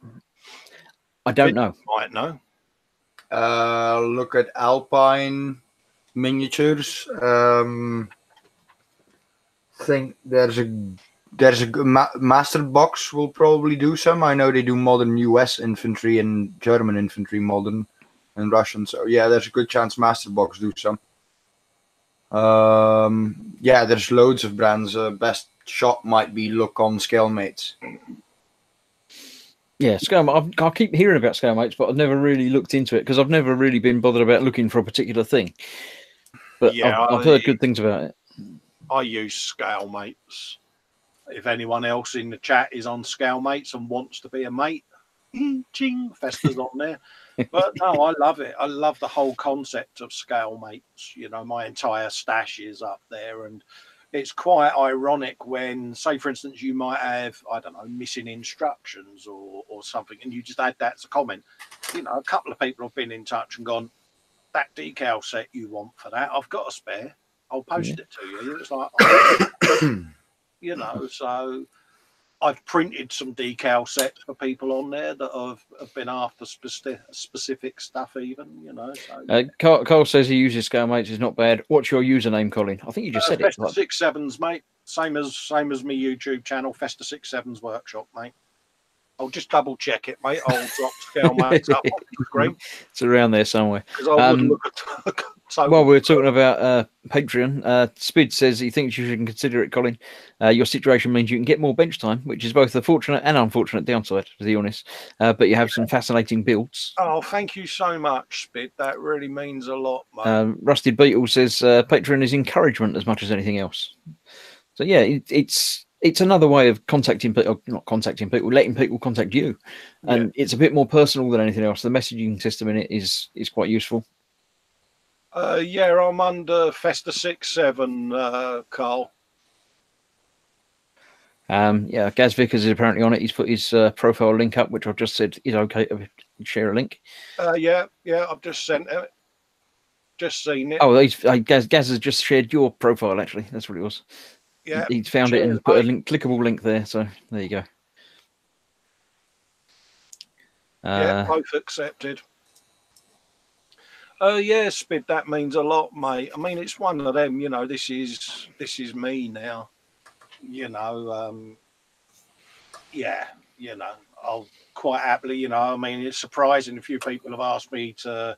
I don't know.
Might know.
Look at Alpine miniatures. Think there's a Master Box will probably do some. I know they do modern US infantry and German infantry modern and Russian. So yeah, there's a good chance Master Box do some. There's loads of brands. Best shot might be look on Scalemates.
Yeah, I keep hearing about Scalemates, but I've never really looked into it because I've never really been bothered about looking for a particular thing. But yeah, I've heard good things about it.
I use Scalemates. If anyone else in the chat is on Scalemates and wants to be a mate, ching, Festa's on there. But no, I love it. I love the whole concept of Scalemates. My entire stash is up there, and it's quite ironic when, say, for instance, you might have, I don't know, missing instructions or something, and you just add that as a comment. A couple of people have been in touch and gone, that decal set you want for that, I've got a spare. I'll post it to you. It's like, so I've printed some decal sets for people on there that have been after specific stuff even, So,
Carl says he uses Scalemates is not bad. What's your username, Colin? I think you just said it.
Festa 67s, mate. Same as my YouTube channel, Festa 67s Workshop, mate. I'll just double check it, mate. I'll drop Scalemates up on the screen.
It's around there somewhere.
Because I would look So
while we're talking about Patreon, Spid says he thinks you should consider it, Colin. Your situation means you can get more bench time, which is both a fortunate and unfortunate downside, to be honest. But you have some fascinating builds.
Oh, thank you so much, Spid. That really means a lot, mate.
Rusted Beetle says Patreon is encouragement as much as anything else. So yeah, it's another way of contacting people, not contacting people, letting people contact you, and it's a bit more personal than anything else. The messaging system in it is quite useful.
Yeah, I'm under Festa 6-7, Carl.
Yeah, Gaz Vickers is apparently on it. He's put his profile link up, which I've just said is okay to share a link.
Yeah, I've just sent it. Just seen it.
Oh, Gaz has just shared your profile. Actually, that's what it was.
Yeah,
he's found it and put a clickable link there. So there you go.
Yeah, both accepted. Yeah, Spid, that means a lot, mate. I mean, it's one of them, you know, this is me now. You know, yeah, you know, I'll quite happily, you know, I mean, it's surprising a few people have asked me to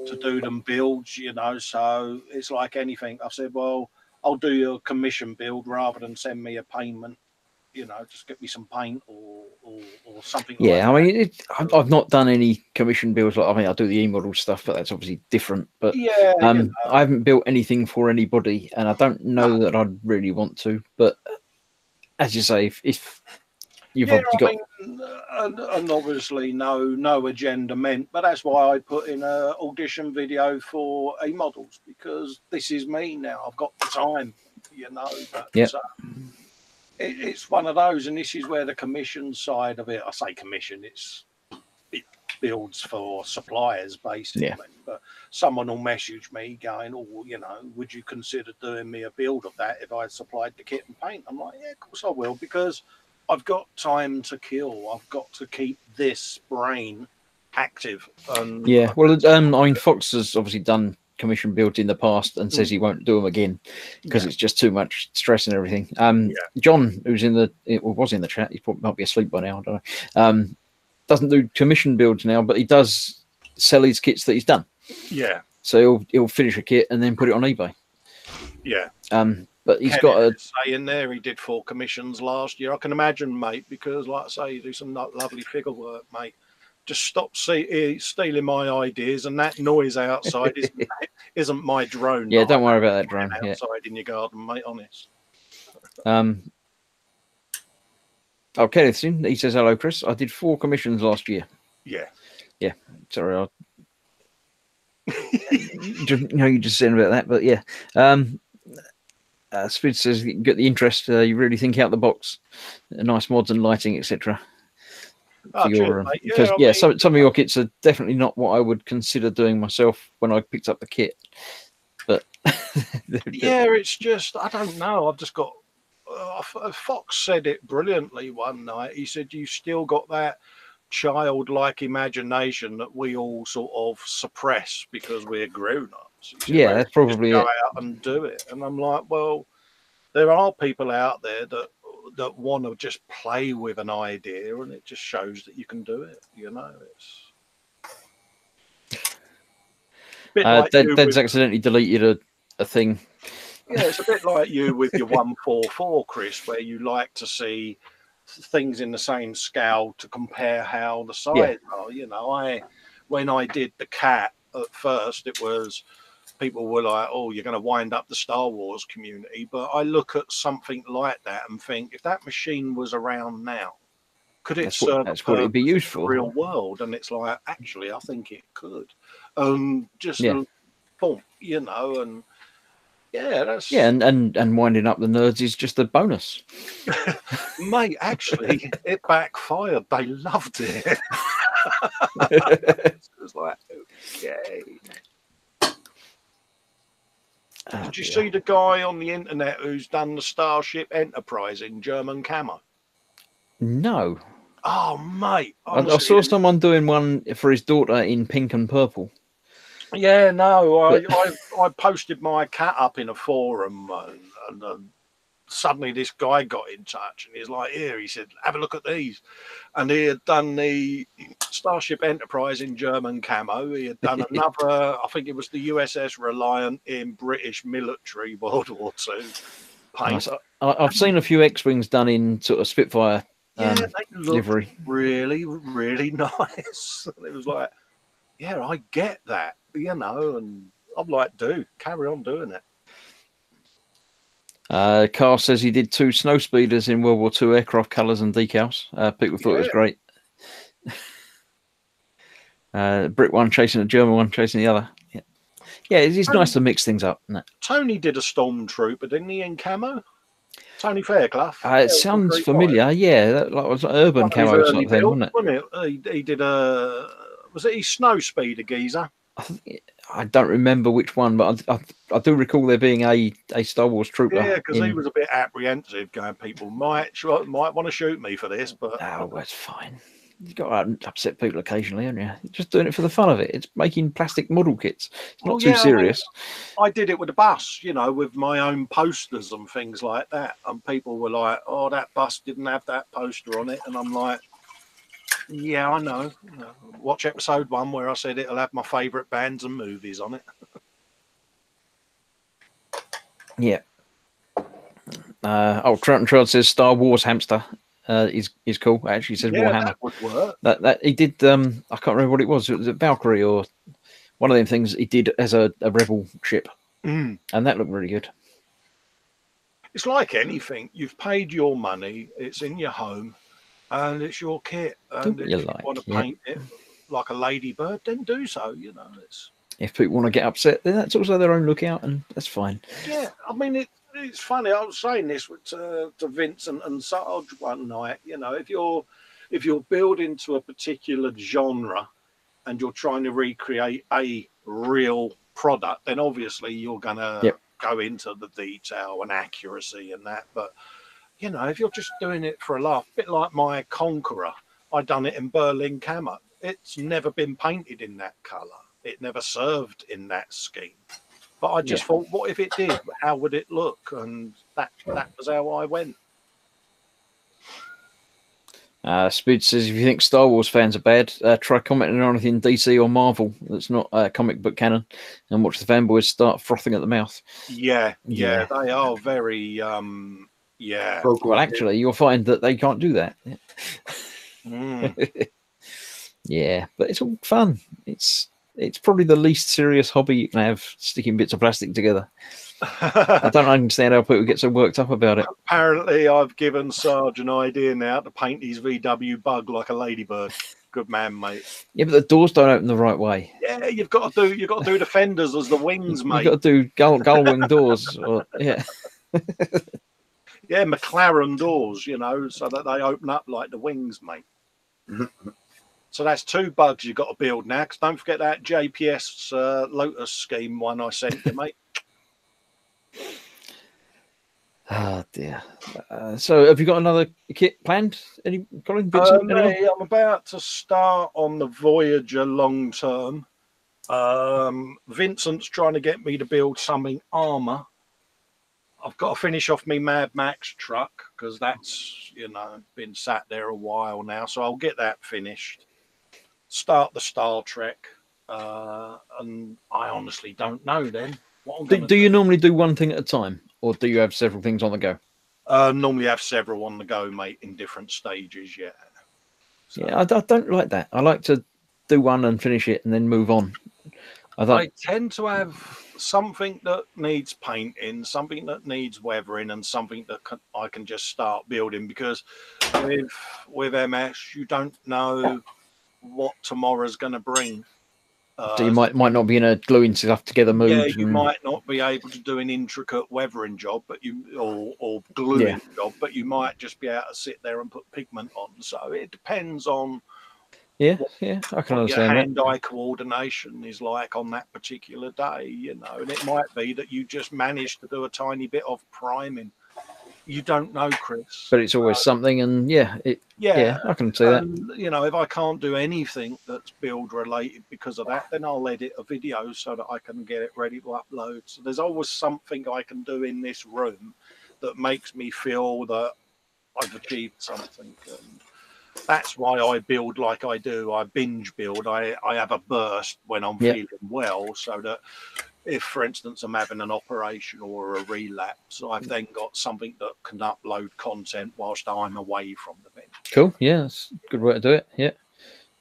do them builds, you know, so it's like anything. I've said, well, I'll do your commission build rather than send me a payment, you know, just get me some paint or something.
Yeah,
like
I mean, I've not done any commission builds. Like, I mean, I do the e-model stuff, but that's obviously different. But
yeah, you know.
I haven't built anything for anybody, and I don't know that I'd really want to. But as you say, if you've obviously got,
and obviously no agenda meant, but that's why I put in a audition video for e-models, because this is me now. I've got the time, you know. But it's one of those, and this is where the commission side of it. I say commission, it builds for suppliers basically.
Yeah.
But someone will message me going, "Oh, you know, would you consider doing me a build of that if I supplied the kit and paint?" I'm like, "Yeah, of course I will, because I've got time to kill. I've got to keep this brain active." And
yeah, well, I mean, Fox has obviously done commission builds in the past and says he won't do them again because it's just too much stress and everything. John, who's was in the chat, he probably might be asleep by now, I don't know. Doesn't do commission builds now, but he does sell his kits that he's done.
Yeah.
So he'll finish a kit and then put it on eBay.
Yeah.
But he's got a
say in there. He did 4 commissions last year. I can imagine, mate, because like I say, you do some lovely figure work, mate. Just stop stealing my ideas, and that noise outside isn't my drone.
Yeah, don't worry about that drone.
Outside in your garden, mate. Honest.
Oh, Kenneth, he says hello, Chris. I did 4 commissions last year.
Yeah.
Sorry, you just saying about that, but yeah. Spid says you get the interest. You really think out the box, nice mods and lighting, etc. Because some of your kits are definitely not what I would consider doing myself when I picked up the kit. But
yeah, it's just I don't know. I've just got. Fox said it brilliantly one night. He said, "You still got that childlike imagination that we all sort of suppress because we're grown-ups."
Yeah, that's probably
go out and do it. And I'm like, well, there are people out there that want to just play with an idea, and it just shows that you can do it. You know, it's
like Dad's accidentally deleted a thing.
Yeah, it's a bit like you with your 144, Chris, where you like to see things in the same scale to compare how the sides are. You know, when I did the cat at first, it was people were like, "Oh, you're going to wind up the Star Wars community." But I look at something like that and think, if that machine was around now, could it serve
it'd be useful
in the real world? And it's like, actually, I think it could. Boom, you know, and. Yeah, that's
and winding up the nerds is just a bonus.
Mate, actually, it backfired. They loved it. It was like, okay. Did you see the guy on the internet who's done the Starship Enterprise in German camo?
No.
Oh, mate.
I saw someone doing one for his daughter in pink and purple.
Yeah, no, I posted my cat up in a forum, and suddenly this guy got in touch, and he's like, here, he said, have a look at these. And he had done the Starship Enterprise in German camo. He had done another, I think it was the USS Reliant in British military World War II paint.
Nice. I've seen a few X-Wings done in sort of Spitfire
Yeah, they looked
livery.
really, really nice. And it was like, yeah, I get that, you know, and I'm like, dude, carry on doing it.
Carl says he did 2 snow speeders in World War II aircraft colours and decals. People thought it was great. Brit one chasing the German one chasing the other. Yeah, it's nice to mix things up, isn't it?
Tony did a Stormtrooper, didn't he, in camo? Tony Fairclough.
It sounds familiar. Yeah, that was like urban camo sort of thing, wasn't
it? He did a... Was it his snow speeder geezer?
I don't remember which one, but I do recall there being a Star Wars trooper.
Yeah, because he was a bit apprehensive, going, people might want to shoot me for this, but...
Oh, that's fine. You've got to upset people occasionally, haven't you? You're just doing it for the fun of it. It's making plastic model kits. It's not too serious.
I did it with a bus, you know, with my own posters and things like that. And people were like, oh, that bus didn't have that poster on it. And I'm like, yeah, I know. Watch episode 1 where I said it'll have my favourite bands and movies on it.
Yeah. Trout Trod says Star Wars hamster. Is cool. Actually, says Warhammer.
That would work.
That he did. I can't remember what it was. Was it Valkyrie or one of them things he did as a rebel ship, and that looked really good.
It's like anything. You've paid your money. It's in your home, and it's your kit. And if you want to paint it like a ladybird, then do so. You know,
if people want to get upset, then that's also their own lookout, and that's fine.
Yeah, I mean it's funny. I was saying this to Vincent and Sarge one night. You know, if you're building to a particular genre and you're trying to recreate a real product, then obviously you're gonna go into the detail and accuracy and that. But you know, if you're just doing it for a laugh, a bit like my Conqueror, I done it in Berlin camo. It's never been painted in that colour. It never served in that scheme. But I just thought, what if it did? How would it look? And that was how I went.
Speed says, if you think Star Wars fans are bad, try commenting on anything DC or Marvel that's not comic book canon, and watch the fanboys start frothing at the mouth. Yeah,
they are very,
Well, actually, you'll find that they can't do that. Yeah, but it's all fun. It's probably the least serious hobby you can have, sticking bits of plastic together. I don't understand how people get so worked up about it.
Apparently, I've given Sarge an idea now to paint his VW bug like a ladybird. Good man, mate.
Yeah, but the doors don't open the right way.
Yeah, you've got to do the fenders as the wings, mate.
You've got to do gull wing doors. Yeah,
McLaren doors, you know, so that they open up like the wings, mate. So that's 2 bugs you've got to build now. Because don't forget that JPS Lotus scheme one I sent you, mate.
Oh dear. So have you got another kit planned? Any, Colin? Vincent,
I'm about to start on the Voyager long term. Vincent's trying to get me to build something armor. I've got to finish off my Mad Max truck because that's, you know, been sat there a while now. So I'll get that finished. Start the Star Trek. And I honestly don't know then.
Do you normally do one thing at a time, or do you have several things on the go?
Normally have several on the go, mate, in different stages, yeah. So.
Yeah, I don't like that. I like to do one and finish it and then move on.
I tend to have something that needs painting, something that needs weathering, and something that I can just start building, because with MS, you don't know what tomorrow's going to bring.
So you might not be in a gluing stuff together mood.
Yeah, you might not be able to do an intricate weathering job, but or gluing job, but you might just be able to sit there and put pigment on. So it depends on
I can understand
your hand-eye coordination is like on that particular day, you know. And it might be that you just managed to do a tiny bit of priming. You don't know, Chris.
But it's always something, and I can see that.
You know, if I can't do anything that's build related because of that, then I'll edit a video so that I can get it ready to upload. So there's always something I can do in this room that makes me feel that I've achieved something. And that's why I build like I do. I binge build. I have a burst when I'm feeling well, so that if, for instance, I'm having an operation or a relapse, I've then got something that can upload content whilst I'm away from the bench.
Cool. Yeah, that's a good way to do it. Yeah.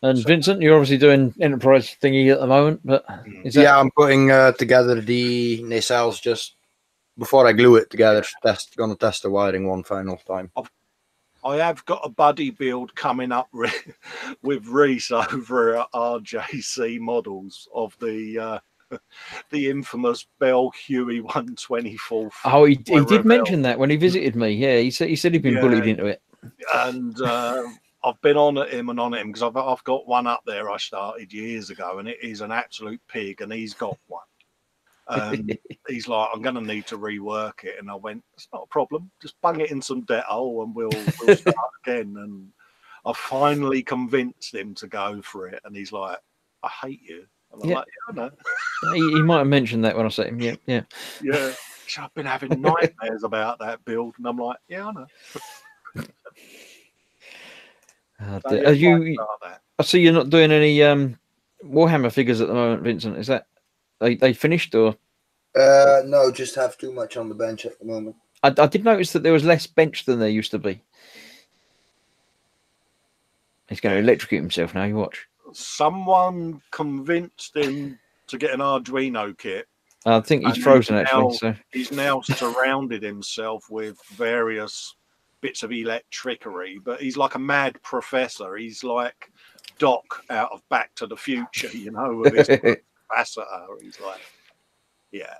And so, Vincent, you're obviously doing enterprise thingy at the moment, but is that...
Yeah, I'm putting together the nacelles just before I glue it together. Gonna test the wiring one final time.
I have got a buddy build coming up with Reese over at RJC Models of the infamous Bell Huey 124.
Oh, he did mention that when he visited me. Yeah, he said he'd been bullied into it.
And I've been on at him because I've got one up there I started years ago, and it is an absolute pig, and he's got one. He's like, I'm going to need to rework it. And I went, it's not a problem. Just bung it in some Dettol and we'll start again. And I finally convinced him to go for it. And he's like, I hate you. And I'm like, yeah, I know.
He might have mentioned that when I said him. Yeah.
So I've been having nightmares about that build. And I'm like, yeah, I know.
I see you're not doing any Warhammer figures at the moment, Vincent. Is that they finished or?
No, just have too much on the bench at the moment.
I did notice that there was less bench than there used to be. He's going to electrocute himself now. You watch.
Someone convinced him to get an Arduino kit.
I think he's frozen actually. So
he's now surrounded himself with various bits of electricity, but he's like a mad professor. He's like Doc out of Back to the Future, you know, with his capacitor. He's like, yeah,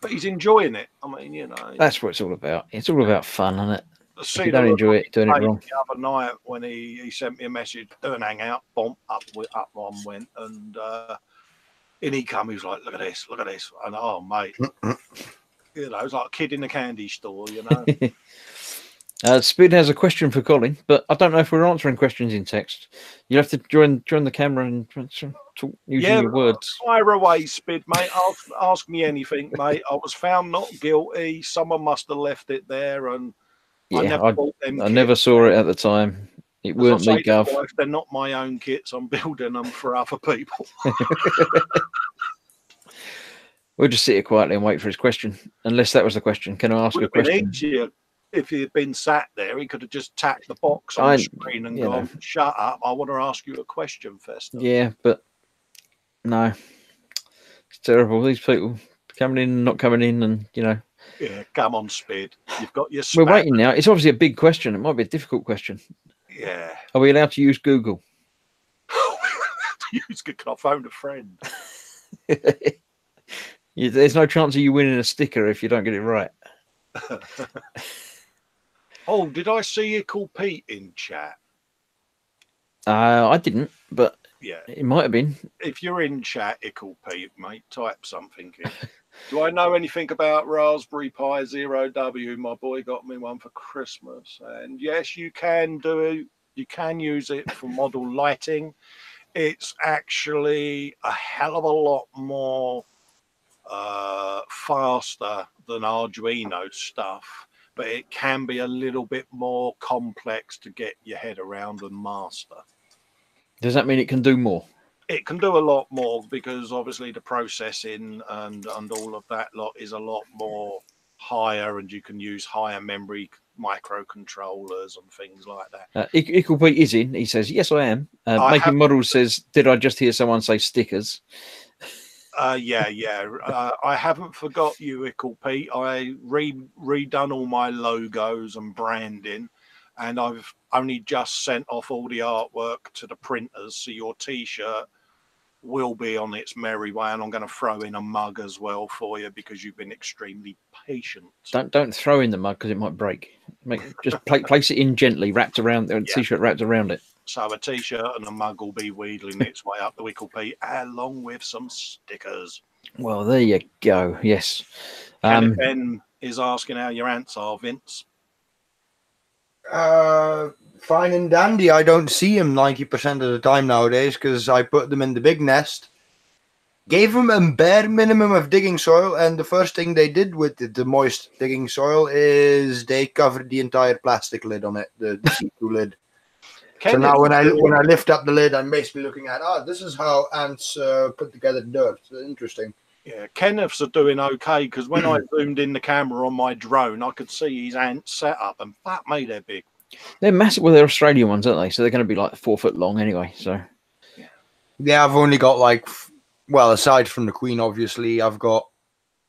but he's enjoying it. I mean, you know,
that's what it's all about. It's all about fun, isn't it? If you don't enjoy it, doing it wrong.
The other night when he sent me a message, do an hangout, bomb up one went, and in he come, he was like, look at this, and oh mate, you know, it's like a kid in a candy store, you know.
Speed has a question for Colin, but I don't know if we're answering questions in text. You have to join the camera and talk using your words.
Fire away, Spid, mate. Ask me anything, mate. I was found not guilty. Someone must have left it there, and
I never saw it at the time. It weren't me, Gov.
If they're not my own kits, I'm building them for other people.
We'll just sit here quietly and wait for his question. Unless that was the question. Can I ask a question?
Easier. If he'd been sat there, he could have just tapped the box on the screen and gone, shut up, I want to ask you a question, Fester.
Yeah, but no. It's terrible. These people coming in and not coming in, and, you know.
Yeah, come on, Spid. You've got your
We're waiting now. It's obviously a big question. It might be a difficult question.
Yeah.
Are we allowed to use Google?
Can I phone a friend?
There's no chance of you winning a sticker if you don't get it right.
Oh, did I see you call Pete in chat?
I didn't, but
yeah,
it might have been.
If you're in chat, Ickle Pete, mate, type something in. Do I know anything about Raspberry Pi 0W? My boy got me one for Christmas. And yes, you can use it for model lighting. It's actually a hell of a lot more faster than Arduino stuff, but it can be a little bit more complex to get your head around and master.
Does that mean it can do more?
It can do a lot more because obviously the processing and all of that lot is a lot more higher, and you can use higher memory microcontrollers and things like that.
Equal Pete is in. He says, yes, I am. Making Models says, did I just hear someone say stickers?
Yeah. I haven't forgot you, Ickle Pete. I redone all my logos and branding, and I've only just sent off all the artwork to the printers, so your T-shirt will be on its merry way, and I'm going to throw in a mug as well for you because you've been extremely patient.
Don't throw in the mug because it might break. Just place it in gently, wrapped around the T-shirt, wrapped around it.
So a T-shirt and a mug will be wheedling its way up the Ickle Pete, along with some stickers.
Well, there you go. Yes.
Ben is asking how your ants are, Vince.
Fine and dandy. I don't see him 90% of the time nowadays because I put them in the big nest Gave them a bare minimum of digging soil, and the first thing they did with the moist digging soil is they covered the entire plastic lid on it, the see-through lid. So now when I lift up the lid, I'm basically looking at, this is how ants put together dirt. Interesting.
Yeah, Kenneth's are doing okay, because when I zoomed in the camera on my drone, I could see his ant setup, and fuck me, they're big.
They're massive. Well, they're Australian ones, aren't they? So they're going to be like 4 foot long anyway. So
yeah, I've only got like, well, aside from the queen, obviously, I've got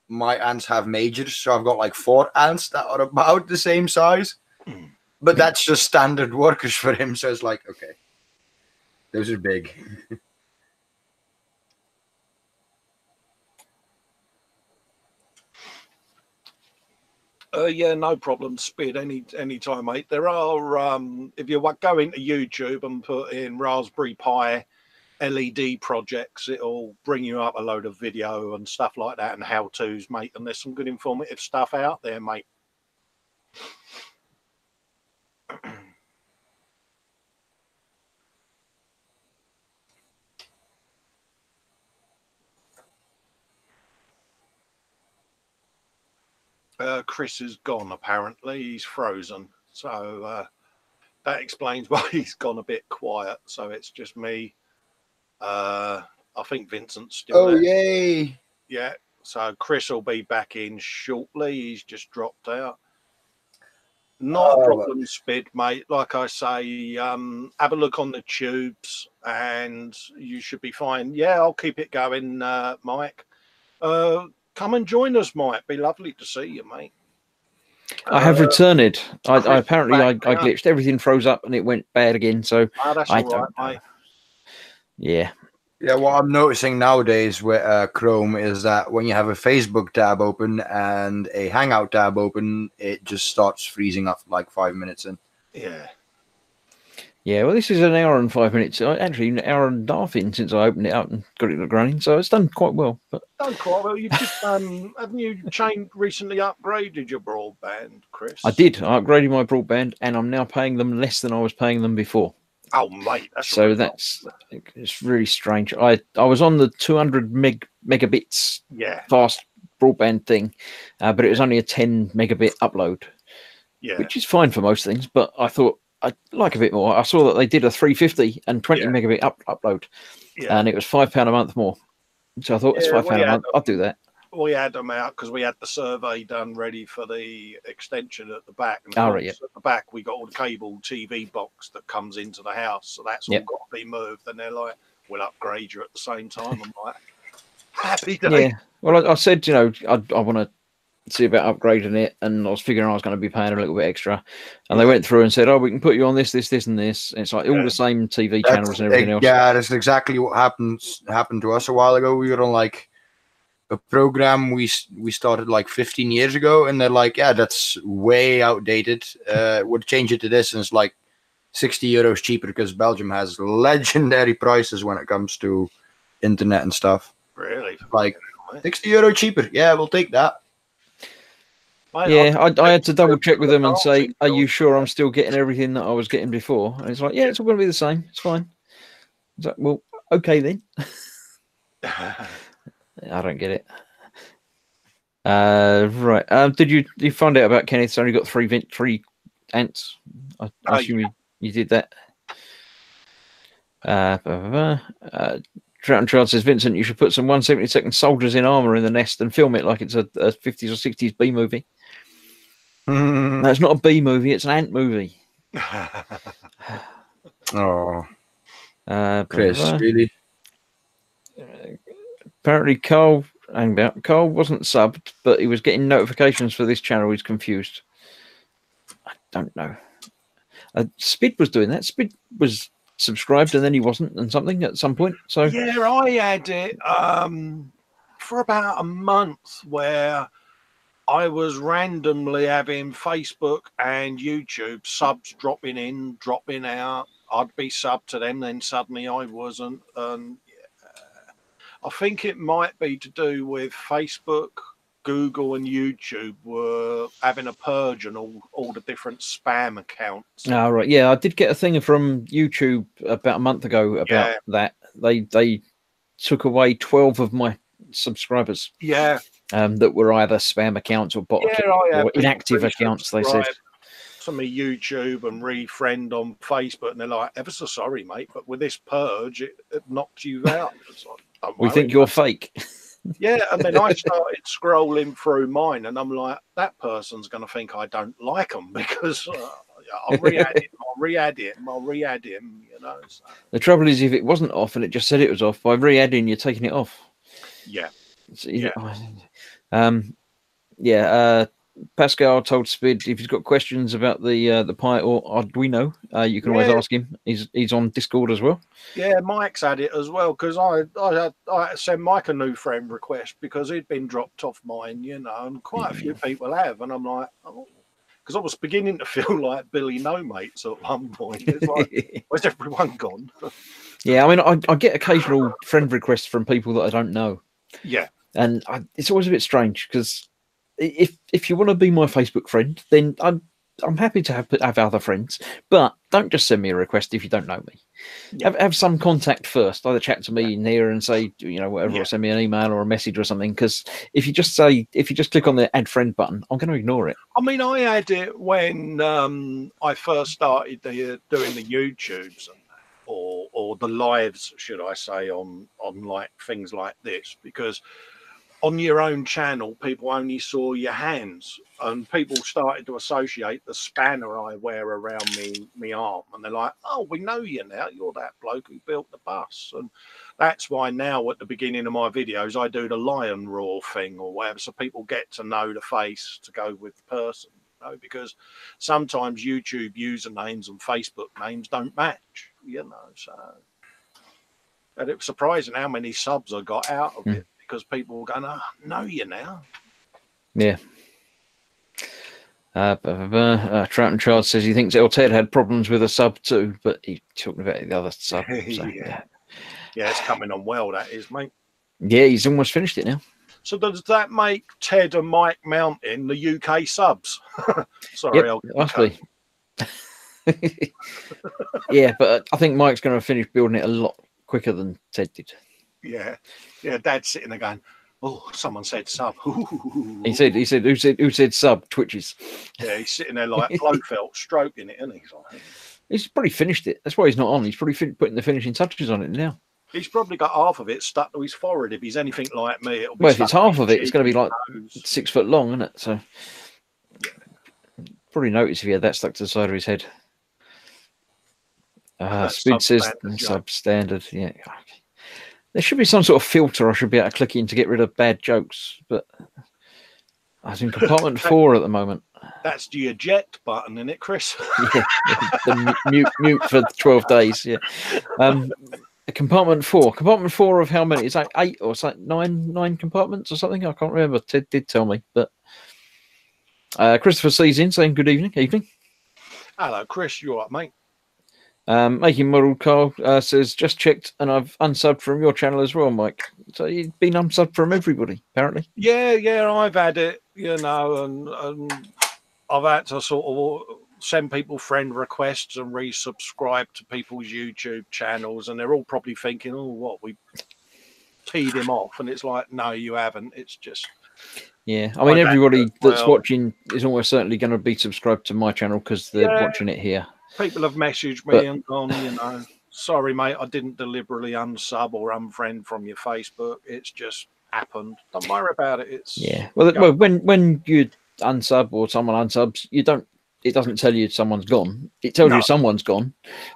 my ants have majors, so I've got like 4 ants that are about the same size. But that's just standard workers for him, so it's like, okay, those are big.
Yeah, no problem. Spid any time, mate. There are if you go into YouTube and put in Raspberry Pi LED projects, it'll bring you up a load of video and stuff like that and how-tos, mate. And there's some good informative stuff out there, mate. Chris is gone, apparently. He's frozen. So that explains why he's gone a bit quiet. So it's just me. I think Vincent's still there.
Yay!
Yeah. So Chris will be back in shortly. He's just dropped out. Not a problem, Spid, mate. Like I say, have a look on the tubes and you should be fine. Yeah, I'll keep it going, Mike. Come and join us, Mike. Be lovely to see you, mate.
I have returned. I apparently I glitched. Everything froze up and it went bad again. So
that's
I
all right, mate.
Yeah.
Yeah, what I'm noticing nowadays with Chrome is that when you have a Facebook tab open and a Hangout tab open, it just starts freezing up like 5 minutes in.
Yeah.
Yeah, well, this is an hour and 5 minutes. Actually, an hour and a half in since I opened it up and got it running, so it's done quite well. But
done quite well. You just haven't you recently upgraded your broadband, Chris?
I did. I upgraded my broadband, and I'm now paying them less than I was paying them before.
Oh, mate, that's
so really it's really strange. I was on the 200 megabits fast broadband thing, but it was only a 10 megabit upload, which is fine for most things. But I thought I'd like a bit more. I saw that they did a 350 and 20 megabit upload, and it was £5 a month more. So I thought it's £5 a month. I'll do that.
We had them out because we had the survey done ready for the extension at the back. And at the back, we got all the cable TV box that comes into the house. So that's all got to be moved. And they're like, we'll upgrade you at the same time. I'm like, happy day.
Yeah. Well, I said, I want to see about upgrading it. And I was figuring I was going to be paying a little bit extra. And they went through and said, we can put you on this, this, and this. And it's like all the same TV channels and everything else.
Yeah, that's exactly what happened to us a while ago. We were on like a program we started like 15 years ago, and they're like, yeah, that's way outdated. We'll change it to this, and it's like €60 cheaper because Belgium has legendary prices when it comes to internet and stuff.
Really?
Like €60 cheaper. Yeah, we'll take that.
Yeah, I had to double check with them and say, are you sure I'm still getting everything that I was getting before? And it's like, yeah, it's all going to be the same. It's fine. It's like, well, okay then. I don't get it. Right. Did you find out about Kenneth's only got three ants? I assume you did that. Trout and Child says, Vincent, you should put some 172nd soldiers in armor in the nest and film it like it's a 50s or 60s B movie. No, it's not a B movie, it's an ant movie.
Oh. Chris, really?
Apparently Carl wasn't subbed, but he was getting notifications for this channel. He's confused. I don't know. Spid was doing that. Spid was subscribed and then he wasn't, and something at some point. So
yeah, I had it for about a month where I was randomly having Facebook and YouTube subs dropping in, dropping out. I'd be subbed to them, then suddenly I wasn't. I think it might be to do with Facebook, Google, and YouTube were having a purge on all the different spam accounts.
Oh, right. Yeah, I did get a thing from YouTube about a month ago about that. They took away 12 of my subscribers.
Yeah.
That were either spam accounts or bot accounts or inactive accounts, they said.
To me, YouTube and refriend on Facebook, and they're like, ever so sorry, mate, but with this purge, it knocked you out. Like,
we think you're fake.
Yeah, and then I started scrolling through mine, and I'm like, that person's going to think I don't like them because I'll re-add him, you know. So.
The trouble is, if it wasn't off and it just said it was off, by re-adding, you're taking it off.
Yeah.
So, Pascal told Spid if he's got questions about the Pi or Arduino, you can always ask him. He's on Discord as well.
Yeah, Mike's had it as well because I had to send Mike a new friend request because he'd been dropped off mine, you know, and quite a few people have, and I'm like, oh, because I was beginning to feel like Billy No Mates at one point. It's like, where's everyone gone?
Yeah, I mean, I get occasional friend requests from people that I don't know.
Yeah,
and it's always a bit strange because if you want to be my Facebook friend, then I'm happy to have other friends, but don't just send me a request if you don't know me. Yeah. Have some contact first. Either chat to me in here and say, you know, whatever, or send me an email or a message or something. Because if you just click on the add friend button, I'm going to ignore it.
I mean, I had it when I first started doing the YouTubes or the lives, should I say, on like things like this, because on your own channel, people only saw your hands, and people started to associate the spanner I wear around me arm, and they're like, "Oh, we know you now. You're that bloke who built the bus." And that's why now at the beginning of my videos, I do the lion roar thing or whatever, so people get to know the face to go with the person. You know, because sometimes YouTube usernames and Facebook names don't match. You know, so and it was surprising how many subs I got out of it. Because people were going, oh, know you now.
Yeah. Troughton Child says he thinks El Ted had problems with a sub too, but he's talking about the other sub. So,
yeah, it's coming on well, that is, mate.
Yeah, he's almost finished it now.
So does that make Ted and Mike Mountain the UK subs? Sorry,
yep, must be. Yeah, but I think Mike's going to finish building it a lot quicker than Ted did.
Yeah, Dad's sitting there going, "Oh, someone said sub."
He said, who said sub? Twitches.
Yeah, he's sitting there like Blofeld stroking it, isn't he?
He's probably finished it. That's why he's not on. He's probably putting the finishing touches on it now.
He's probably got half of it stuck to his forehead. If he's anything like me, it'll be
well, if it's half of it, it's going to be like 6 foot long, isn't it? So probably notice if he had that stuck to the side of his head. Spid says substandard. Yeah. There should be some sort of filter I should be able to click in to get rid of bad jokes, but I was in compartment 4 at the moment.
That's the eject button, isn't it, Chris?
Yeah, the mute for 12 days. Yeah. Compartment 4. Compartment 4 of how many? It's like 8 or something, nine compartments or something. I can't remember. Ted did tell me, but Christopher C's in saying good evening. Evening.
Hello, Chris. You all right, mate?
Making Model Carl says, just checked and I've unsubbed from your channel as well, Mike. So you've been unsubbed from everybody, apparently.
Yeah, I've had it, you know, and I've had to sort of send people friend requests and resubscribe to people's YouTube channels, and they're all probably thinking, oh, what, we teed him off? And it's like, no, you haven't. It's just...
Yeah, I mean, everybody that's watching is almost certainly going to be subscribed to my channel because they're watching it here.
People have messaged me and gone, you know, sorry, mate, I didn't deliberately unsub or unfriend from your Facebook. It's just happened. Don't worry about it.
Well, when you unsub or someone unsubs, it doesn't tell you someone's gone. It tells you someone's gone,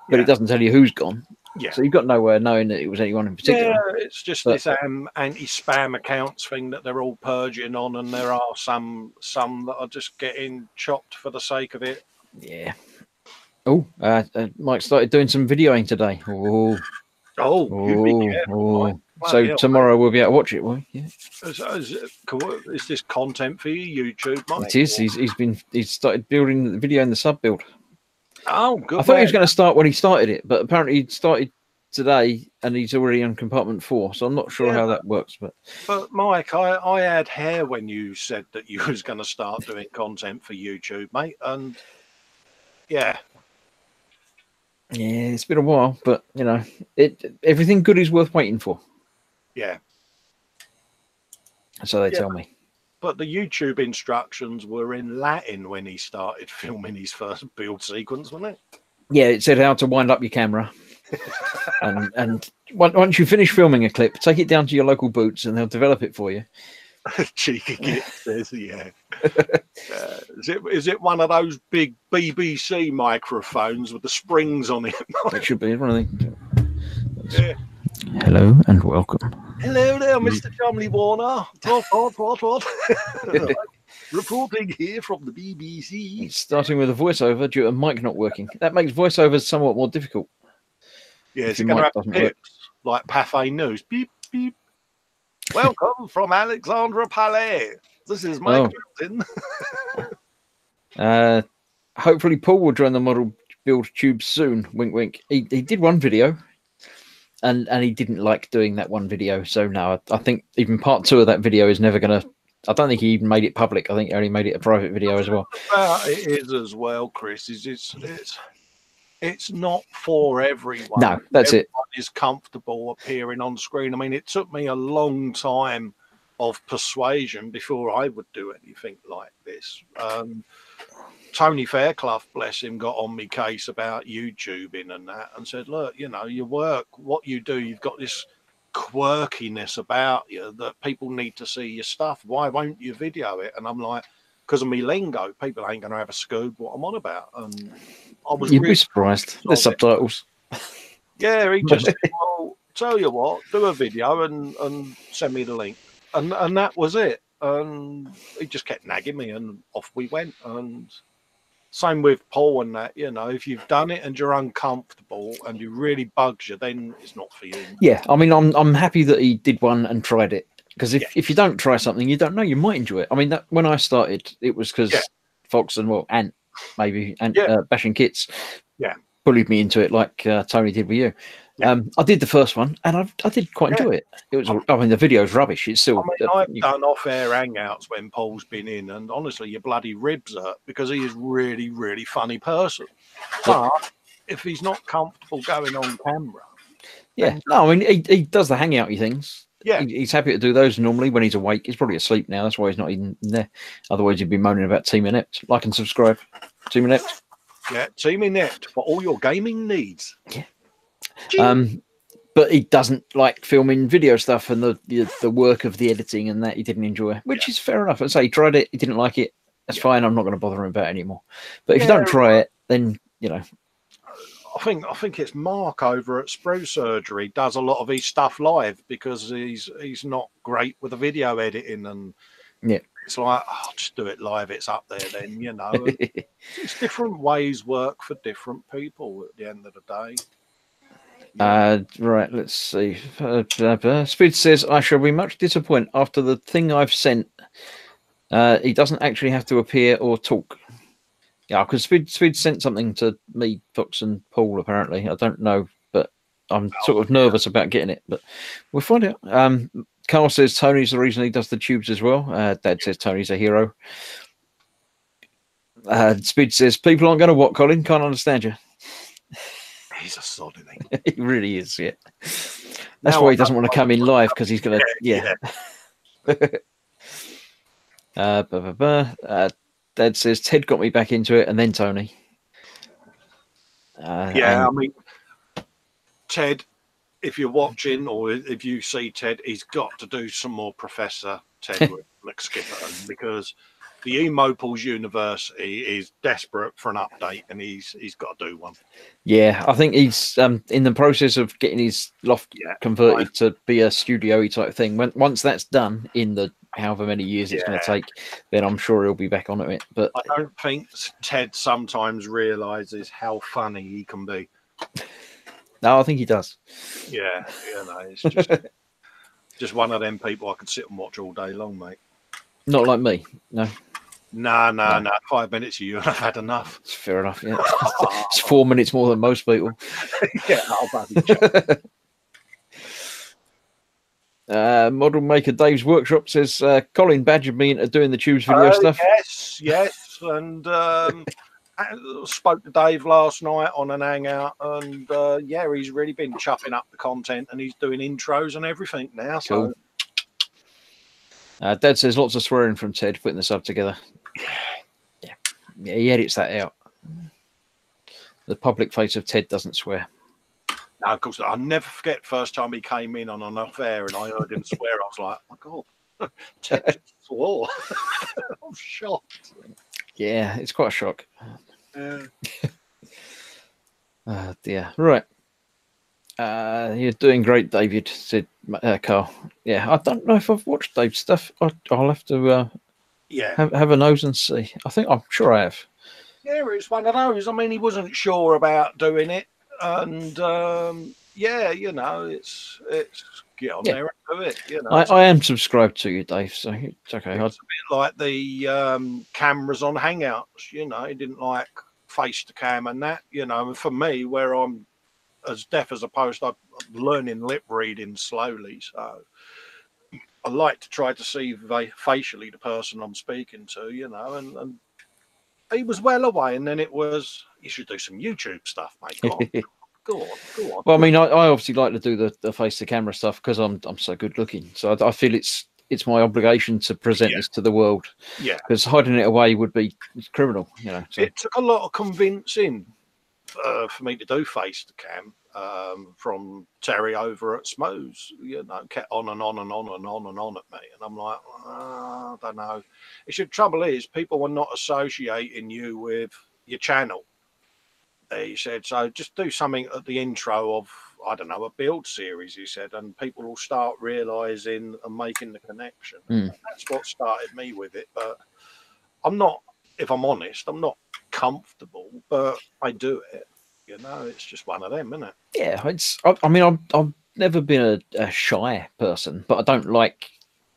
but it doesn't tell you who's gone. Yeah. So you've got nowhere knowing that it was anyone in particular.
Yeah, it's just this anti-spam accounts thing that they're all purging on, and there are some that are just getting chopped for the sake of it.
Yeah. Oh, Mike started doing some videoing today. So tomorrow we'll be able to watch it, will we? Yeah.
Is this content for you, YouTube, Mike?
It is. He's started building the video in the sub build.
Oh, good.
I thought he was going to start when he started it, but apparently he started today and he's already on compartment 4. So I'm not sure how that works.
But Mike, I had hair when you said that you was going to start doing content for YouTube, mate, and yeah.
Yeah, it's been a while, but you know, everything good is worth waiting for.
Yeah.
So they tell me.
But the YouTube instructions were in Latin when he started filming his first build sequence, wasn't it?
Yeah, it said how to wind up your camera. and once you finish filming a clip, take it down to your local Boots and they'll develop it for you.
Cheeky git says, yeah. Is it one of those big BBC microphones with the springs on it?
That should be one of the...
Yeah.
Hello and welcome.
Hello there, Mr. Chumley Warner. What? Reporting here from the BBC.
It's starting with a voiceover due to mic not working. That makes voiceovers somewhat more difficult.
Yeah, it's going to have pips like Pathé News. Beep, beep. Welcome from Alexandra Palais. This is Mike Milton.
Hopefully Paul will join the model build tube soon. Wink, wink. He did one video. And he didn't like doing that one video. So now I think even part 2 of that video is never going to... I don't think he even made it public. I think he only made it a private video as well.
It is as well, Chris. It's not for everyone.
No, that's
Everyone
it.
is comfortable appearing on screen. I mean, it took me a long time of persuasion before I would do anything like this. Tony Fairclough, bless him, got on me case about YouTubing and that and said, look, you know, your work, what you do, you've got this quirkiness about you that people need to see your stuff. Why won't you video it? And I'm like, because of me lingo, people ain't going to have a scoop what I'm on about. And I was
You'd be surprised. There's subtitles.
Yeah, he just said, well, tell you what, do a video and send me the link. And that was it. And he just kept nagging me and off we went. And same with Paul and that, you know, if you've done it and you're uncomfortable and it really bugs you, then it's not for you.
Yeah, I mean, I'm happy that he did one and tried it. Because if you don't try something, you don't know, you might enjoy it. I mean, when I started, it was because Fox and, Ant, maybe, and Bashing Kits bullied me into it like Tony did with you. I did the first one, and I did quite enjoy it. It was, I mean, the video's rubbish. It's still.
I mean, I've done off-air hangouts when Paul's been in, and honestly, your bloody ribs hurt because he is really, really funny person. But if he's not comfortable going on camera,
no, I mean, he does the hangouty things.
Yeah,
he's happy to do those normally when he's awake. He's probably asleep now. That's why he's not even there. Otherwise, he'd be moaning about Team Inept. Like and subscribe. Team Inept.
Yeah, Team Inept for all your gaming needs.
Yeah. But he doesn't like filming video stuff and the work of the editing and that he didn't enjoy, which is fair enough. I say he tried it, he didn't like it. That's fine. I'm not going to bother him about it anymore. But if you don't try it, then you know.
I think it's Mark over at Sprue Surgery does a lot of his stuff live because he's not great with the video editing and it's like, just do it live. It's up there then, you know. It's different ways work for different people at the end of the day.
Right, let's see. Speed says, I shall be much disappointed after the thing I've sent. He doesn't actually have to appear or talk. Yeah, because Speed sent something to me, Fox, and Paul, apparently. I don't know, but I'm sort of nervous about getting it, but we'll find out. Carl says Tony's the reason he does the tubes as well. Dad says Tony's a hero. Speed says, people aren't going to what, Colin? Can't understand you.
He's a sod, isn't
he? He really is, yeah. That's why he doesn't want to come in live, because he's going to, Dad says Ted got me back into it, and then Tony.
I mean, Ted, if you're watching or if you see Ted, he's got to do some more Professor Ted with McSkipperton because the Emoples University is desperate for an update, and he's got to do one. Yeah,
I think he's in the process of getting his loft converted to be a studio-y type thing. Once that's done, in the however many years it's going to take, then I'm sure he'll be back on it. But
I don't think Ted sometimes realizes how funny he can be.
No, I think he does.
Yeah, you know, it's just one of them people I could sit and watch all day long, mate.
Not like me, no.
No. 5 minutes of you and I've had enough.
It's fair enough, yeah. It's 4 minutes more than most people.
Yeah, I'll bloody
Model Maker Dave's Workshop says Colin badgered me into doing the tubes video stuff.
Yes, and I spoke to Dave last night on an hangout, and yeah, he's really been chopping up the content, and he's doing intros and everything now.
Cool.
So
Dad says lots of swearing from Ted putting the sub together. Yeah, he edits that out. The public face of Ted doesn't swear.
No, of course, I'll never forget the first time he came in on an affair and I heard him swear. I was like, oh my God, Ted just swore. I'm shocked.
Yeah, it's quite a shock.
Yeah.
Oh dear. Right. You're doing great, David, said Carl. Yeah, I don't know if I've watched Dave's stuff. I'll have to have a nose and see. I'm sure I have.
Yeah, it's one of those. I mean, he wasn't sure about doing it. And yeah, you know, it's get on there and do it. You know,
I am subscribed to you, Dave, so it's okay.
It's a bit like the cameras on Hangouts. You know, he didn't like face to cam and that. You know, and for me, where I'm as deaf as a post, I'm learning lip reading slowly, so I like to try to see facially the person I'm speaking to. You know, and he was well away, and then it was, you should do some YouTube stuff, mate. Go on.
Well, I mean, I obviously like to do the face to camera stuff because I'm so good looking. So I feel it's my obligation to present this to the world.
Yeah.
Because hiding it away would be criminal, you know. So.
It took a lot of convincing for me to do face to cam from Terry over at Smoes. You know, kept on and on and on and on and on at me, and I'm like, I don't know. The trouble is, people were not associating you with your channel. He said, so just do something at the intro of, I don't know, a build series, he said, and people will start realising and making the connection. That's what started me with it. But I'm not, if I'm honest, I'm not comfortable, but I do it. You know, it's just one of them, isn't it?
Yeah, I mean, I've never been a shy person, but I don't like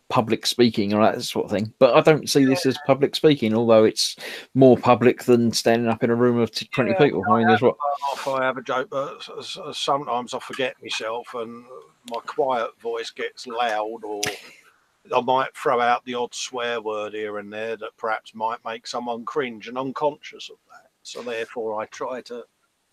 public speaking or that sort of thing. But I don't see this as public speaking, although it's more public than standing up in a room of 20 people. I mean, there's what
I have a joke, but sometimes I forget myself and my quiet voice gets loud, or I might throw out the odd swear word here and there that perhaps might make someone cringe, and I'm conscious of that. So therefore I try to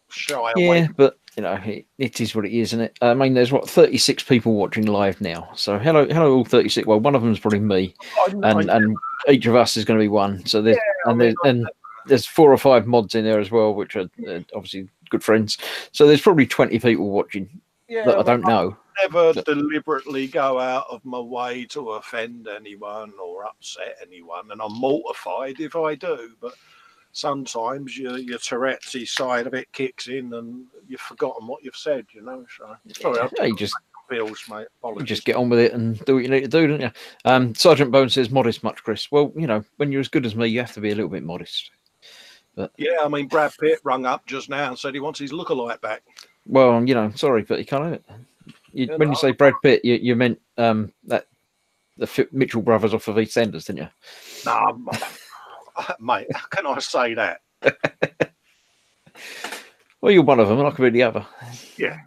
shy away.
Yeah, but you know, it is what it is, isn't it? I mean, there's 36 people watching live now. So hello all 36. Well, one of them is probably me, and each of us is going to be one. So there's there's 4 or 5 mods in there as well, which are obviously good friends. So there's probably 20 people watching that I don't know.
Never deliberately go out of my way to offend anyone or upset anyone, and I'm mortified if I do, but sometimes your Tourette's side of it kicks in and you've forgotten what you've said, you know. So sorry,
you just
feels, mate.
You just get on with it and do what you need to do, don't you? Sergeant Bone says, modest much, Chris. Well, you know, when you're as good as me, you have to be a little bit modest. But
yeah, I mean, Brad Pitt rung up just now and said he wants his lookalike back.
Well, you know, sorry, but you can't have it. When you say Brad Pitt, you meant that the Mitchell brothers off of EastEnders, didn't you?
No, mate, how can I say that?
Well, you're one of them, and I could be the other.
Yeah,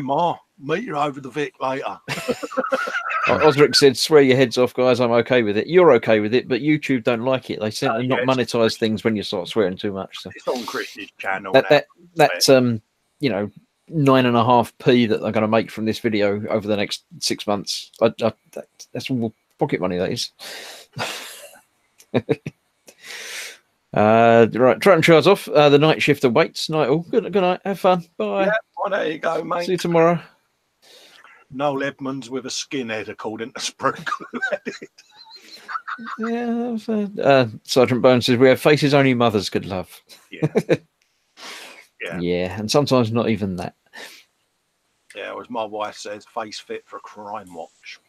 Ma, meet you over the Vic later.
Osric said, swear your heads off, guys. I'm okay with it. You're okay with it, but YouTube don't like it. They certainly not monetize things when you start swearing too much. So.
It's on Chris's channel.
That's you know, 9.5p that they're going to make from this video over the next 6 months. That's all pocket money, that is. Right, Triton Charles off. The night shift awaits. Night all. Good night. Have fun. Bye.
Yeah, well, there you go, mate.
See you tomorrow.
Noel Edmonds with a skinhead, according to Sprinkle.
Yeah. Sergeant Bones says we have faces only mothers could love. Yeah, and sometimes not even that.
Yeah, as my wife says, face fit for Crime Watch.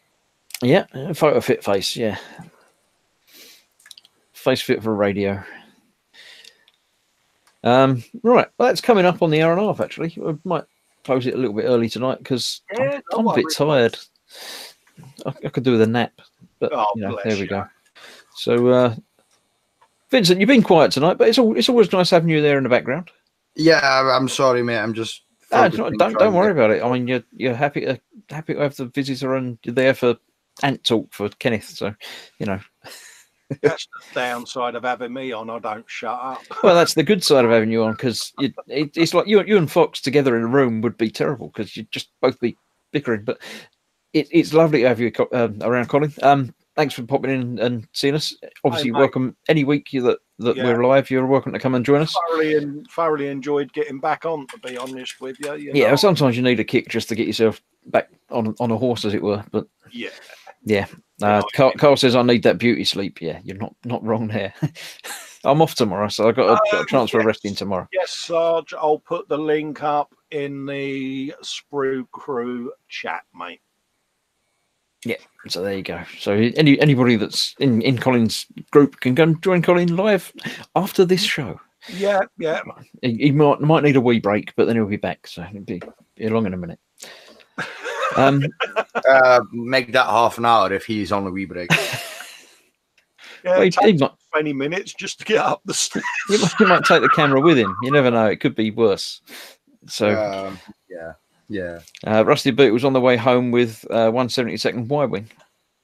Yeah, photo fit face. Yeah, face fit for radio. Right, well, that's coming up on the hour and a half. Actually, we might close it a little bit early tonight because I'm a bit tired. I could do with a nap, but there we go. So, Vincent, you've been quiet tonight, but it's always nice having you there in the background.
Yeah, I'm sorry, mate. I'm just.
Don't worry about it. I mean, you're happy to have the visitor, and you're there for ant talk for Kenneth. So, you know.
That's the downside of having me on. I don't shut up.
Well, that's the good side of having you on, because it's like you and Fox together in a room would be terrible, because you'd just both be bickering. But it's lovely to have you around, Colin. Thanks for popping in and seeing us. Obviously, welcome any week that we're live. You're welcome to come and join us.
Thoroughly enjoyed getting back on, to be honest with you.
Yeah, know. Sometimes you need a kick just to get yourself back on a horse, as it were. But yeah. Carl says I need that beauty sleep. Yeah, you're not wrong there. I'm off tomorrow, so I've got a chance for resting tomorrow.
Yes, Sarge. I'll put the link up in the Sprue Crew chat, mate.
Yeah, so there you go. So anybody that's in Colin's group can go and join Colin live after this show.
Yeah.
He might need a wee break, but then he'll be back. So it'll be along in a minute.
Make that half an hour if he's on a wee break.
Yeah, it takes 20 minutes just to get up the stairs.
He might take the camera with him. You never know; it could be worse. So
yeah.
Rusty Boot was on the way home with 172nd Y-wing.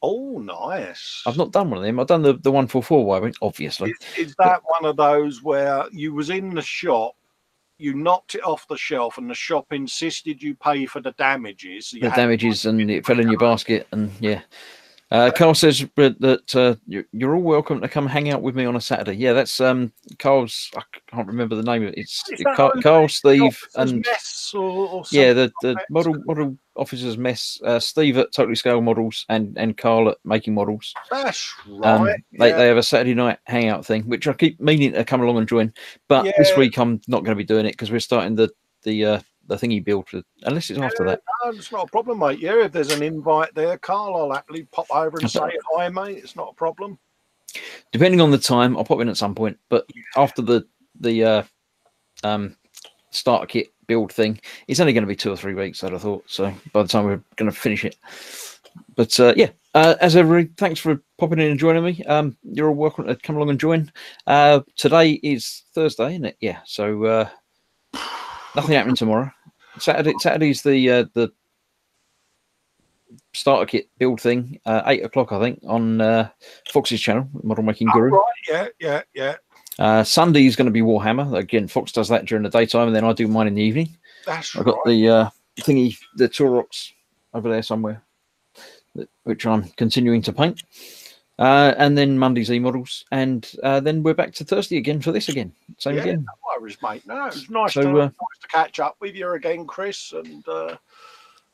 Oh, nice.
I've not done one of them. I've done the 144 Y-wing, obviously.
Is that one of those where you was in the shop, you knocked it off the shelf, and the shop insisted you pay for the damages? So
the damages, and it fell in your basket, and yeah. Carl says that you're all welcome to come hang out with me on a Saturday. Yeah, that's Carl's. I can't remember the name of it. It's Carl, Steve, and
mess or
yeah, the model officers mess. Steve at Totally Scale Models and Carl at Making Models.
That's right.
They have a Saturday night hangout thing, which I keep meaning to come along and join, but this week I'm not going to be doing it because we're starting the thingy build, unless it's after that.
No, it's not a problem, mate. Yeah, if there's an invite there, Carl, I'll happily pop over and say hi, mate. It's not a problem.
Depending on the time, I'll pop in at some point. But after the starter kit build thing, it's only going to be 2 or 3 weeks, I'd have thought. So by the time we're going to finish it. But as ever, thanks for popping in and joining me. You're all welcome to come along and join. Today is Thursday, isn't it? Yeah. So nothing happening tomorrow. Saturday's the starter kit build thing, 8 o'clock, I think, on Fox's channel, Model Making Guru.
Right, yeah.
Sunday is going to be Warhammer. Again, Fox does that during the daytime, and then I do mine in the evening.
I've
got the thingy, the Taurox over there somewhere, which I'm continuing to paint. And then Monday's E-Models, and then we're back to Thursday again for this again. Same again.
No worries, mate. No, it was nice to catch up with you again, Chris. And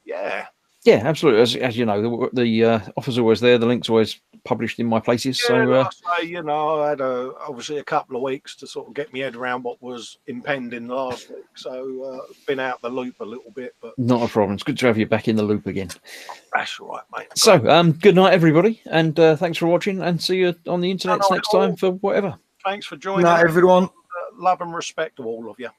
yeah,
absolutely. As you know, the offer's always there. The link's always published in my places.
Yeah, so I had obviously a couple of weeks to sort of get my head around what was impending last week. So been out the loop a little bit, but
not a problem. It's good to have you back in the loop again.
That's all right, mate.
So good night, everybody, and thanks for watching. And see you on the internet next time for whatever.
Thanks for joining.
Night, everyone.
Love and respect to all of you.